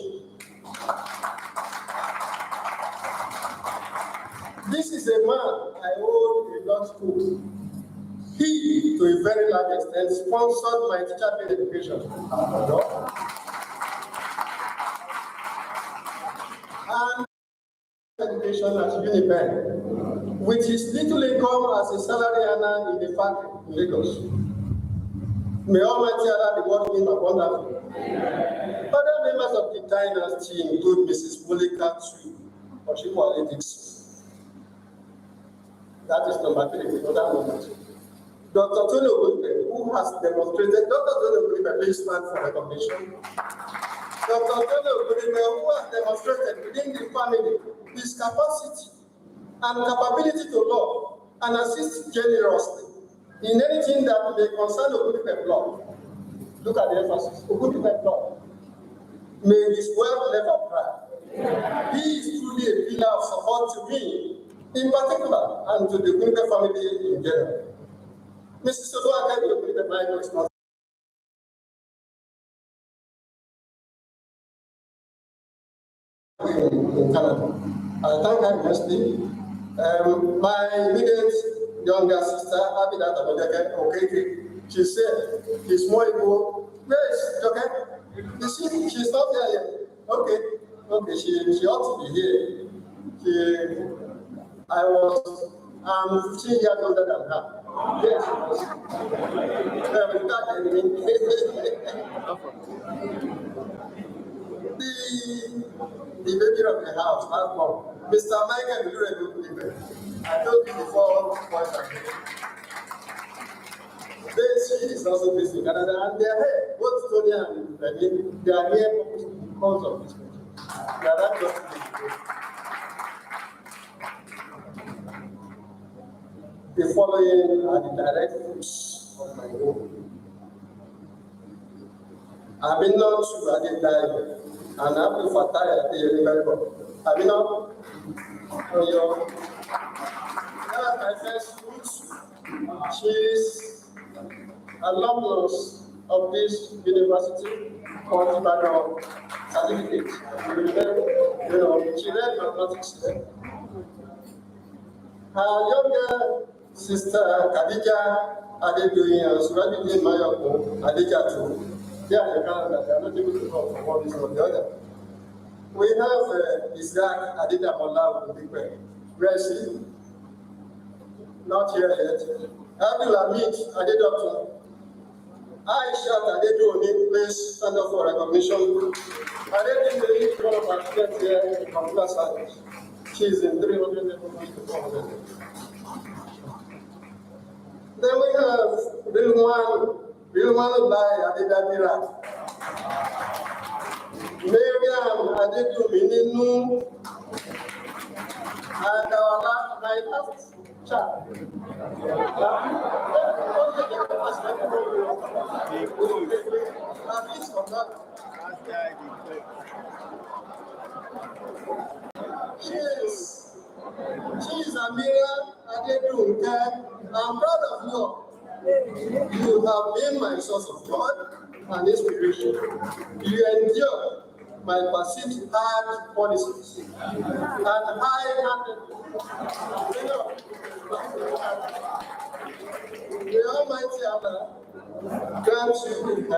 This is a man I owe a lot to. He, to a very large extent, sponsored my teacher-paid education. And education at UNIPE, with his little income as a salary earner in the factory in Lagos. May Almighty Allah reward him abundantly. Other members of the dynasty include Mrs. Mulika Tui, Oshikwale Dixon. That is number 3, another moment. Dr. Tony Ogunipe, who has demonstrated, Dr. Tony Ogunipe, please stand for recognition. Dr. Tony Ogunipe, who has demonstrated within the family his capacity and capability to love and assist generously in anything that may concern Ogunipe blood. Look at the emphasis, Ogunipe blood. May his wealth never cry. He is truly a pillar of support to me, in particular, and to the Ogunipe family in general. Mrs. Odoaka, the Ogunipe Bible is not in Canada. I thank her immensely. My immediate younger sister, Abida Tabodeke Okeke, she said, she's more equal. Where is okay? You see, she's not here yet. Okay, she ought to be here. I'm 15 years older than her. Yes. The baby of the house, not mom. Mr. Michael, I told you before, she is also busy in Canada, and they are here. Both Tony and they are here because of this country. They are not just the following are the direct fruits of my work. I've been known to Adeniyi, and I've been fataya at the Empirical. I've been known to that's my first fruits. She's alumnus of this university called Ibadan certificate. She read mathematics there. Her younger sister Khadija Adeniyi and Surajide Mayoko Adejatu. They are in Canada. They are not able to come from one reason or the other. We have Isaac Adedamola Ogunipe. Where is he? Not here yet. Abdul Hamid Adedotun. Aisha Adedoni, please stand up for recognition. Adeniyi is one of our students here in computer science. She is in 300 to 400. Then we have Bilman Lai Adedabira. Miriam Adedumininu. And my last child. She is Amira Adedunke. I'm proud of you. You have been my source of joy and inspiration. You endure my perceived hard policies and high-handed. The Almighty Allah grants you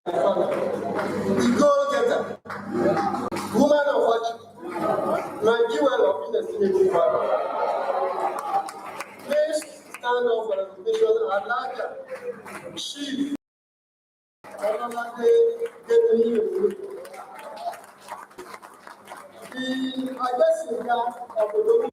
The goal-getter, woman of virtue, my jewel of inestimable value. Please stand up for recognition and larger. She, Adeniyi, the Adesiyi of the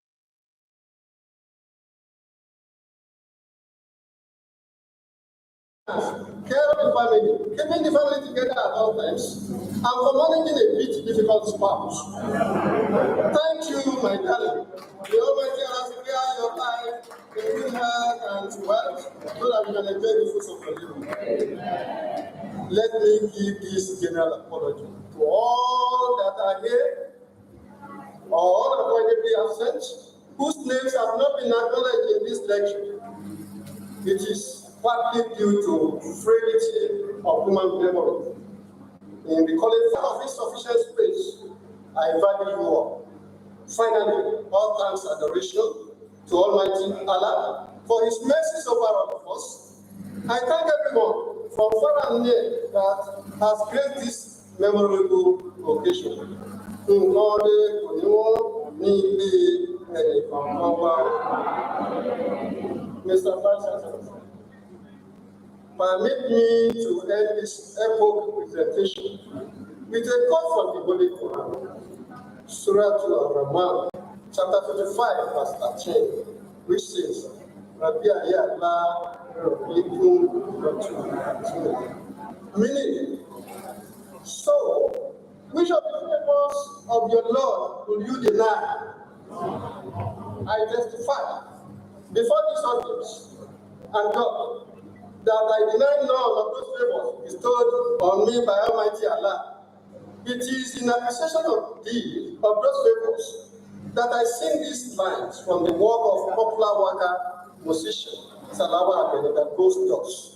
care of the family, keeping the family together at all times, and for managing a bit difficult spouse. Thank you, my darling. The Almighty has cleared your life in good health and wealth, so that we can enjoy the fruits of your living. Let me give this general apology to all that are here, or unavoidably absent, whose names have not been acknowledged in this lecture. It is partly due to frailty of human memory. In the quality of insufficient space, I value you all. Finally, all thanks and adoration to Almighty Allah for His mercies over all of us. I thank everyone from far and near that has graced this memorable occasion. Mr. Vice Chancellor, permit me to end this epoch presentation with a quote from the Holy Quran, Surah Al-Rahman, chapter 55, verse 13, which says, meaning, so, which of the favors of your Lord will you deny? I testify before this audience and God that I deny none of those favors bestowed on me by Almighty Allah. It is in appreciation of those favors that I sing these lines from the work of popular worker, musician, Salawa Adeniyi, that goes thus.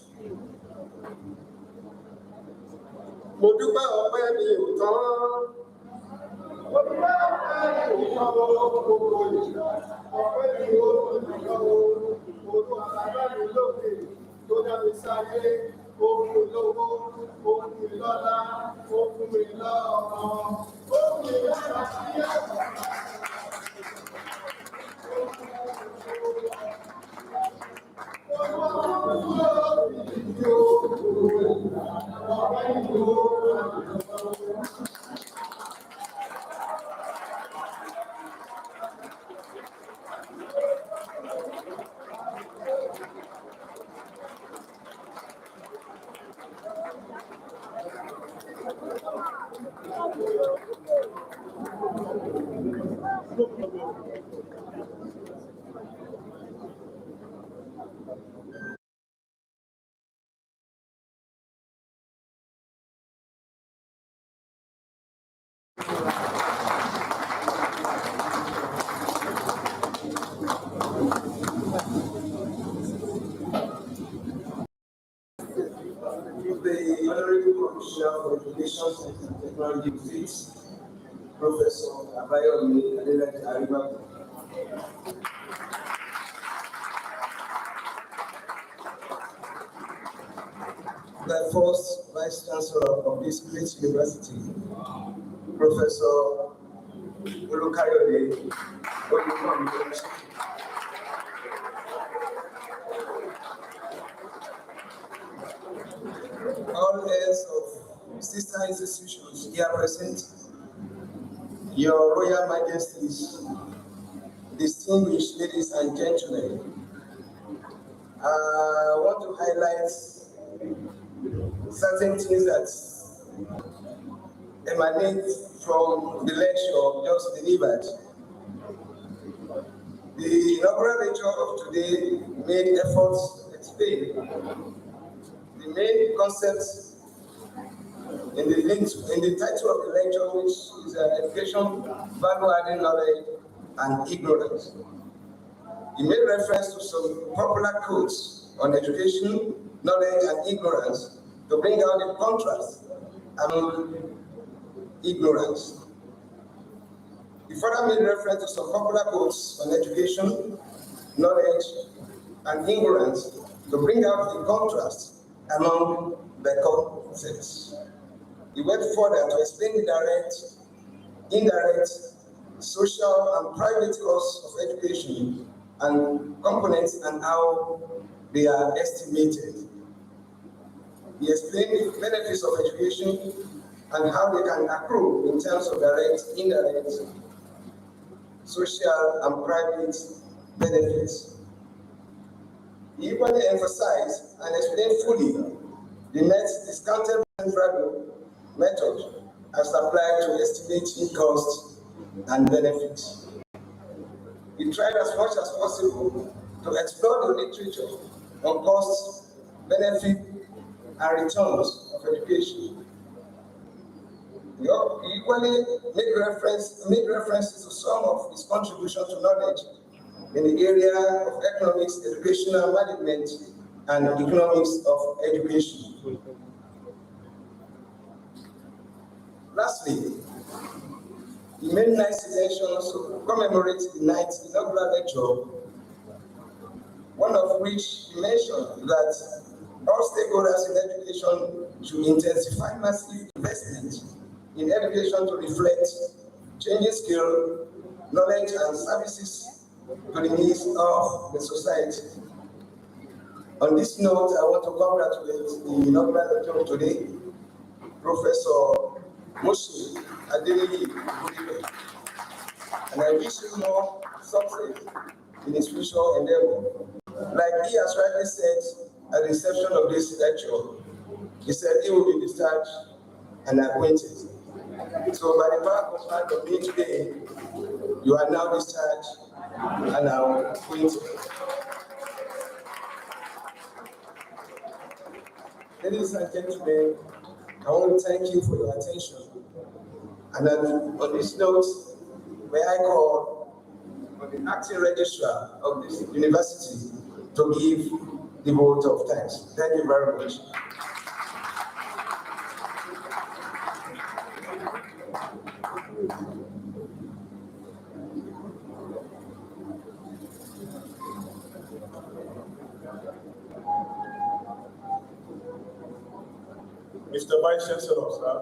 Mo dúpẹ́ ọpẹ́ mi ò tán. Mo dúpẹ́ ọpẹ́ mi ò tán gbogbo ìgbà. Ọpẹ́ mi ò tán gbogbo àgbàdo mi lókè tó dá mi sáyé. Ó fún mi lówó, ó fún mi lọ́lá, ó fún mi lọ́mọ, ó fún mi lálàáfíà. The Honorable Commissioner for Education and Technology Visits, Professor Adeniyi. The first Vice Chancellor of this great university, Professor Olukayode. All heads of sister institutions here present, Your Royal Majesties, distinguished ladies and gentlemen, I want to highlight certain things that emanate from the lecture just delivered. The inaugural lecture of today made efforts to explain the main concepts in the title of the lecture, which is education, value-adding knowledge, and ignorance. He made reference to some popular quotes on education, knowledge, and ignorance to bring out the contrast among ignorance. He further made reference to some popular quotes on education, knowledge, and ignorance to bring out the contrast among the concepts. He went further to explain the direct, indirect, social and private costs of education and components and how they are estimated. He explained the benefits of education and how they can accrue in terms of direct, indirect, social and private benefits. He equally emphasized and explained fully the net discounted value method as applied to estimating costs and benefits. He tried as much as possible to explore the literature on costs, benefit, and returns of education. He equally made references to some of his contributions to knowledge in the area of economics, educational management, and economics of education. Lastly, he made nice suggestions to commemorate the ninth inaugural lecture, one of which he mentioned that all stakeholders in education should intensify massive investment in education to reflect changing skill, knowledge, and services to the needs of the society. On this note, I want to congratulate the inaugural lecturer today, Professor Mushay, Adeniyi, and I wish him more success in his future endeavor. Like he has rightly said at the reception of this lecture, he said he will be discharged and acquainted. So by the power conferred on me today, you are now discharged and are acquainted. Ladies and gentlemen, I want to thank you for your attention. And on this note, may I call on the acting registrar of this university to give the vote of thanks. Thank you very much. Mr. Vice Chancellor, sir,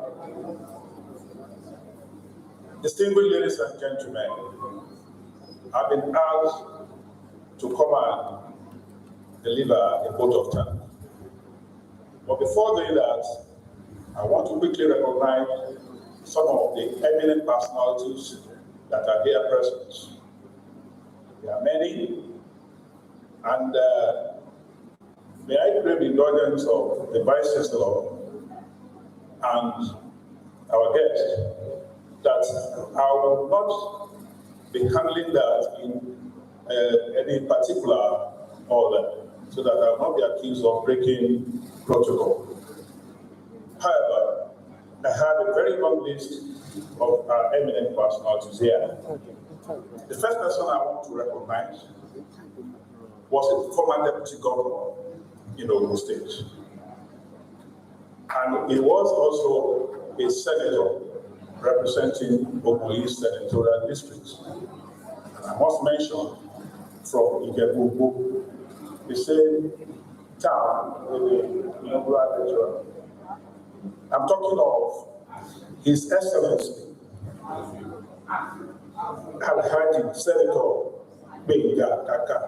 distinguished ladies and gentlemen, I've been asked to come and deliver a vote of thanks. But before doing that, I want to quickly recognize some of the eminent personalities that are here present. There are many, and may I crave the indulgence of the Vice Chancellor and our guest that I will not be handling that in any particular order, so that I will not be accused of breaking protocol. However, I have a very long list of our eminent personalities here. The first person I want to recognize was a former deputy governor in Ogun State. And he was also a senator representing Ogun East Senatorial District. And I must mention from Ijebu, the same town with the inaugural lecturer. I'm talking of His Excellency, Alhaji Senator Benga Kaka.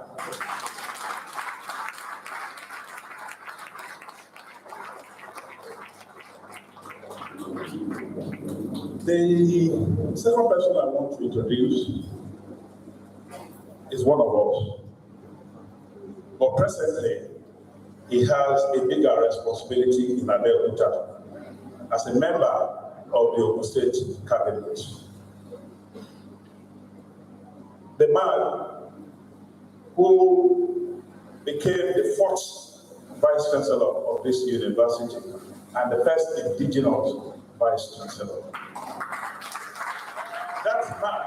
The second person I want to introduce is one of us. But presently, he has a bigger responsibility in Abeokuta as a member of the Ogun State Cabinet. The man who became the fourth Vice Chancellor of this university and the first indigenous Vice Chancellor. That man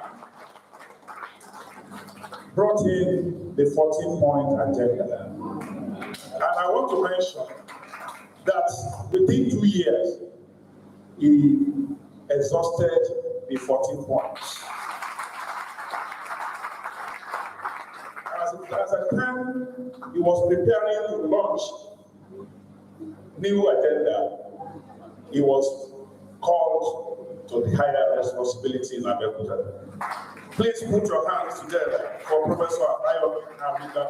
brought in the 14-point agenda. And I want to mention that within 2 years, he exhausted the 14 points. As a time he was preparing to launch new agenda, he was called to the higher responsibility in Abeokuta. Please put your hands together for Professor Ayo Amida,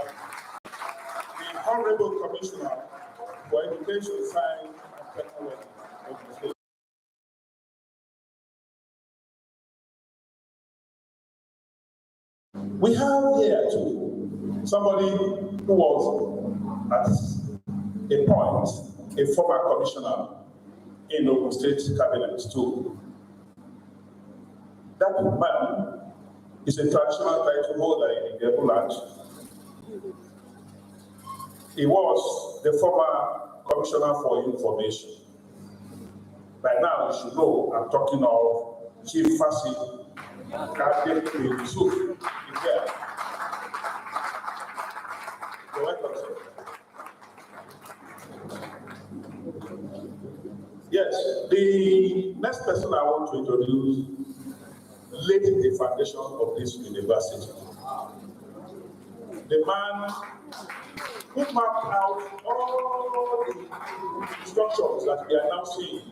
the Honorable Commissioner for Education, Science and Technology. We have here too somebody who was at a point a former commissioner in Ogun State Cabinet too. That man is a traditional title holder in the land. He was the former commissioner for information. By now, you should know I'm talking of Chief Fasi Adeniyi Yusuf. You're welcome, sir. Yes, the next person I want to introduce laid the foundation of this university. The man who mapped out all the structures that we are now seeing,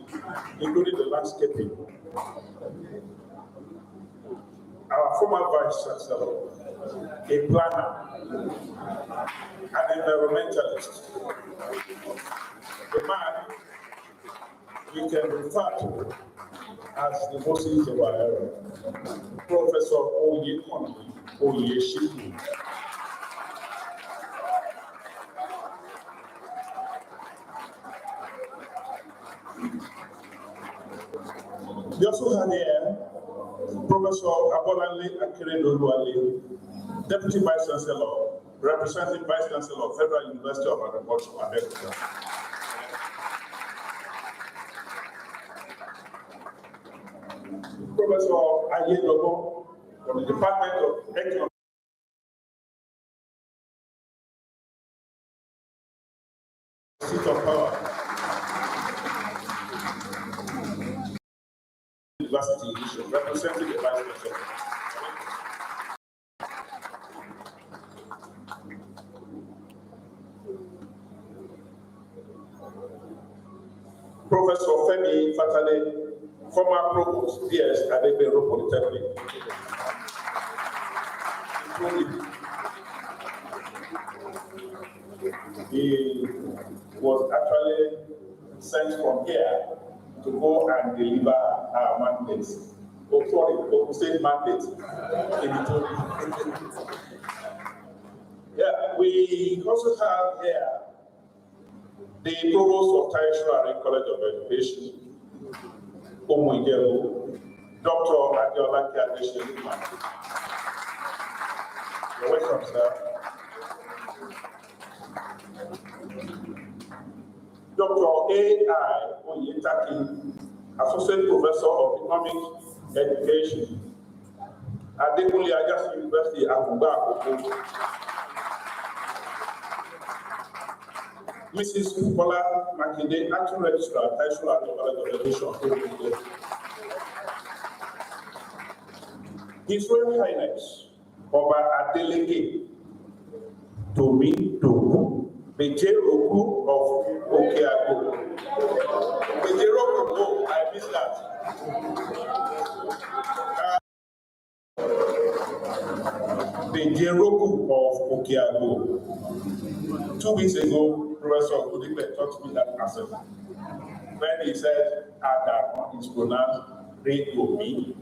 including the landscaping. Our former Vice Chancellor, a planner, an environmentalist, the man we can refer to as the Moses of our era, Professor Oyeshiku. We also had here Professor Abolale Akeredoluwale, Deputy Vice Chancellor, representing Vice Chancellor of Federal University of Agriculture, Abeokuta. Professor Ayedobo from the Department of Economics. Seat of power. University representing the Vice Chancellor. Professor Femi Fatale, former Provost, PS Adeniyi Polytechnic. He was actually sent from here to go and deliver our mandates. Oh, sorry, Ogun State mandate in Italy. Yeah, we also have here the Provost of Tertiary College of Education, Dr. Adiola Kiadeshe. You're welcome, sir. Dr. A.I. Oyetaki, Associate Professor of Economic Education at Adekunle Ajasi University, Akungba. Mrs. Kukola Makinde, Acting Registrar, Tertiary College of Education. His Royal Highness, Oba Adeleke Tomi Toku, Bejeroku of Okeago. Bejeroku, I missed that. Bejeroku of Okeago. 2 weeks ago, Professor OGUNDIPE taught me that concept. When he said Adam is pronounced Regomi.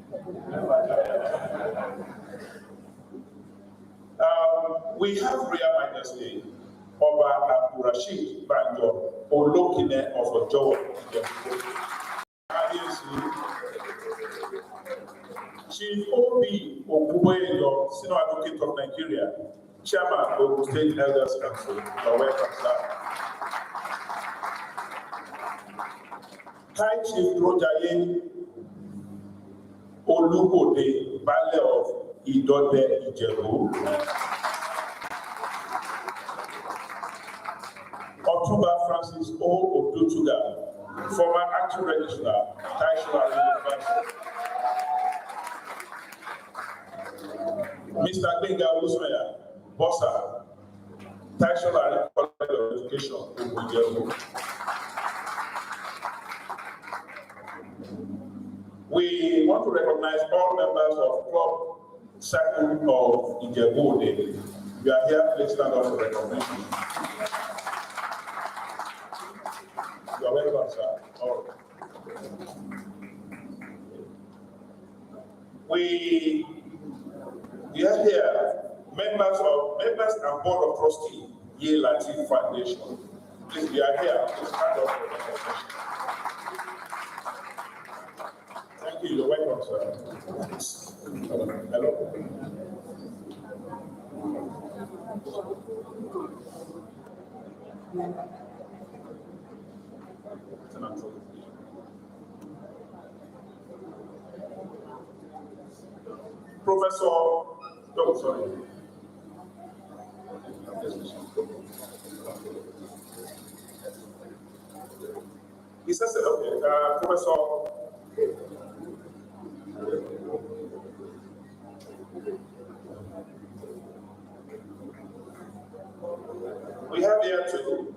We have Real Majesty Oba Abdurrashid Banjo Olokine of Ojowo. Chief O.B. Okuboyeyo, Senior Advocate of Nigeria, Chairman of Ogun State Elders Council. You're welcome, sir. High Chief Rojaye Olubode, Baale of Idode Ijebu. Otuba Francis O. Odutuga, former Acting Registrar, Tertiary University. Mr. Gbenga Olusanya, Bossa, Tertiary College of Education, Ogunjebu. recognize all members of Club Circle of Ijebu. You are here, please stand up for recognition. You are welcome, sir. All right. We are here, members and board of trustees, Ye Latin Foundation. Please, we are here. Please stand up for recognition. Thank you. You're welcome, sir. Hello. Professor, oh, sorry. He says, okay, Professor. We have here too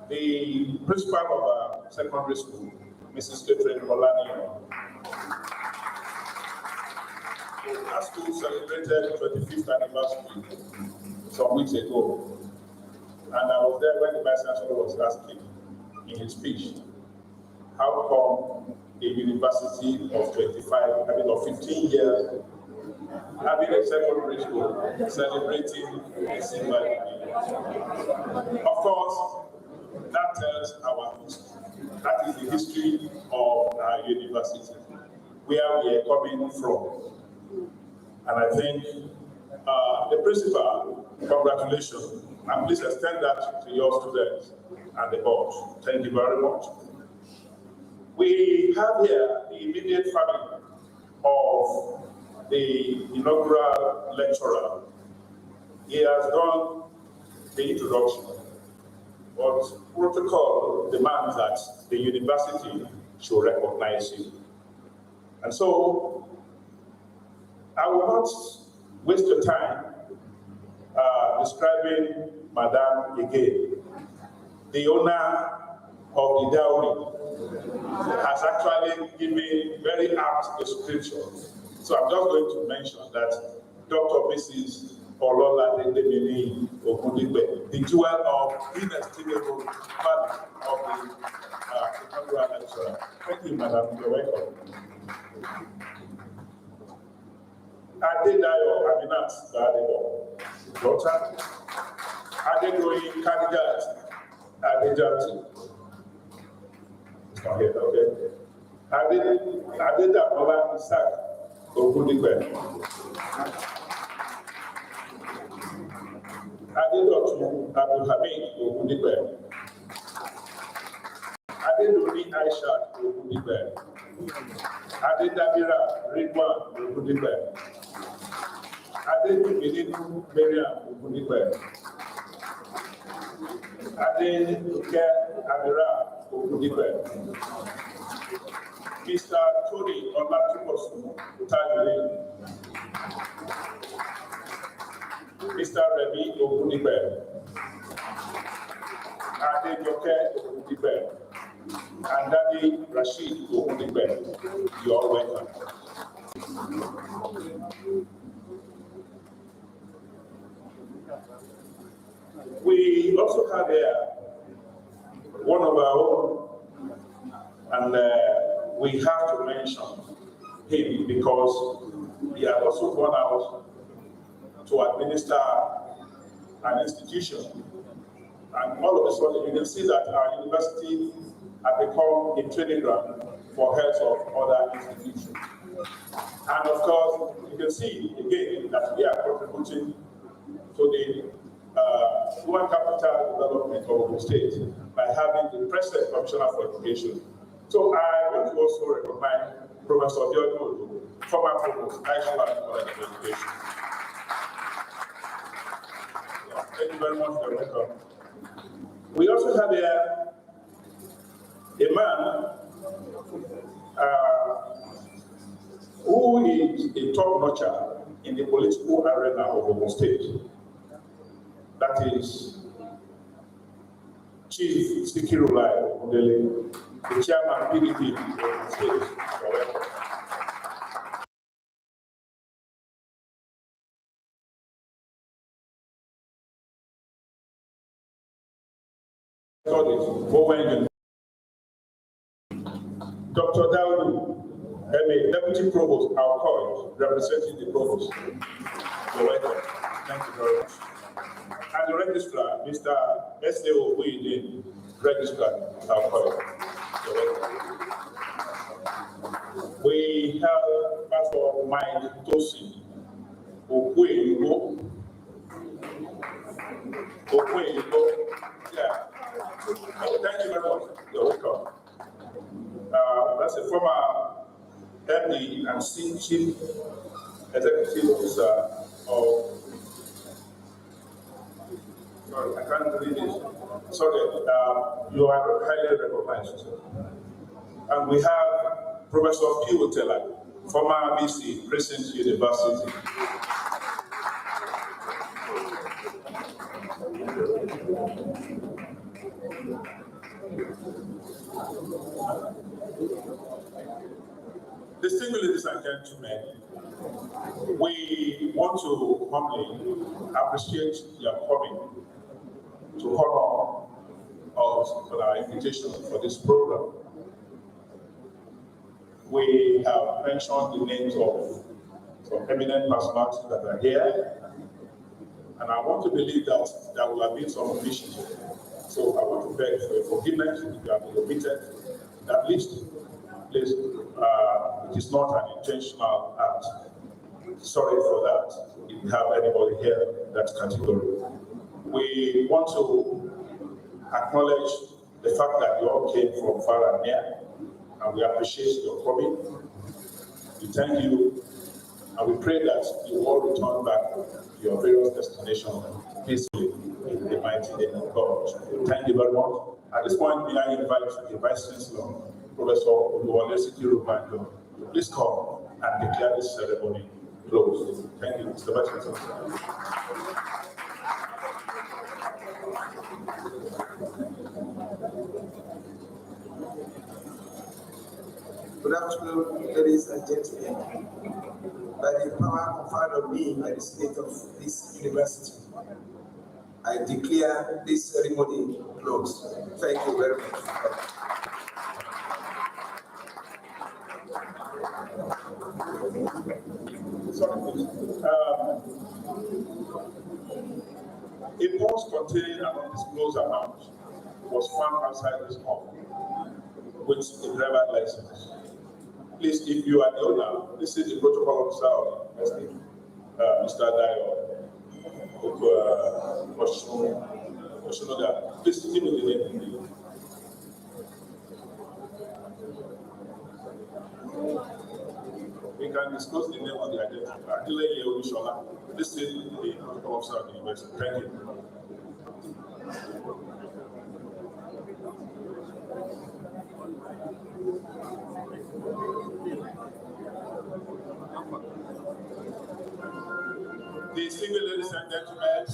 the principal of secondary school, Mrs. Catherine Olani. Our school celebrated 25th anniversary some weeks ago, and I was there when the Vice Chancellor was asking in his speech, how come a university of 15 years, having a secondary school, celebrating a silver jubilee? Of course, that tells our history. That is the history of our university, where we are coming from. And I think the principal, congratulations, and please extend that to your students and the board. Thank you very much. We have here the immediate family of the inaugural lecturer. He has done the introduction, but protocol demands that the university should recognize him. And so, I will not waste your time describing Madame again. The owner of the dowry has actually given very apt description. So I'm just going to mention that Dr. Mrs. Olola Adeniyi Ogundipe, the jewel of inestimable value of the inaugural lecturer. Thank you, Madam. You're welcome. Adeniyi Aminat Badebo, daughter. Adeniyi Kadigat Adejati. It's not here, okay. Adeniyi Isaac Ogundipe. Adedotun Abdulhamid Ogundipe. Adedoni Aisha Ogundipe. Adedabira Ridwan Ogundipe. Adedumilinu Mariam Ogundipe. Adenuke Amira Ogundipe. Mr. Tony Olatuposu Tajiri. Mr. Remy Ogundipe. Adejoke Ogundipe. And Daddy Rashid Ogundipe. You are welcome. We also have here one of our own, and we have to mention him because he has also gone out to administer an institution. And all of a sudden, you can see that our university has become a training ground for heads of other institutions. And of course, you can see again that we are contributing to the human capital development of the state by having the President Commissioner for Education. So I want to also recognize Professor Dion, former Provost, National College of Education. Yeah, thank you very much for your welcome. We also have here a man who is a top-notcher in the political arena of Ogun State. That is Chief Sikirulai Okundele, the chairman of PDP of the state. Studies, Dr. Daudu, MA, Deputy Provost, our college, representing the Provost. You're welcome. Thank you very much. And the Registrar, Mr. S.A.O. Uyidin, Registrar, our college. You're welcome. We have Pastor Mike Tosin, Okweyibo. Yeah. Thank you very much. You're welcome. That's a former MD and Chief Executive Officer of. Sorry, I can't read this. Sorry, you are highly recognized. And we have Professor P. Wotela, former VC, Crescent University. Distinguished ladies and gentlemen, we want to humbly appreciate your coming to honor us for our invitation for this program. We have mentioned the names of some eminent personalities that are here, and I want to believe that there will have been some omissions. So I want to beg for your forgiveness if you have been omitted. At least, please, it is not an intentional act. Sorry for that. If you have anybody here that category. We want to acknowledge the fact that you all came from far and near, and we appreciate your coming. We thank you, and we pray that you all return back to your various destinations peacefully in the mighty name of God. Thank you very much. At this point, may I invite the Vice Chancellor, Professor Oluwole Sikiru-Banjo, to please come and declare this ceremony closed. Thank you, Mr. Vice Chancellor. Good afternoon, ladies and gentlemen. By the power conferred on me by the state of this university, I declare this ceremony closed. Thank you very much. A purse containing an undisclosed amount was found outside this hall with a driver's license. Please, if you are the owner, this is the protocol officer of the university, Mr. Dayo. Please give me the name. We can discuss the name of the identity. This is the protocol officer of the university. Thank you. Distinguished ladies and gentlemen,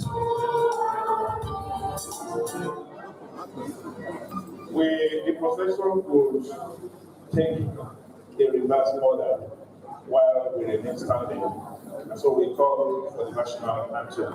the procession could take a reverse order while we remain standing, and so we call for the national anthem.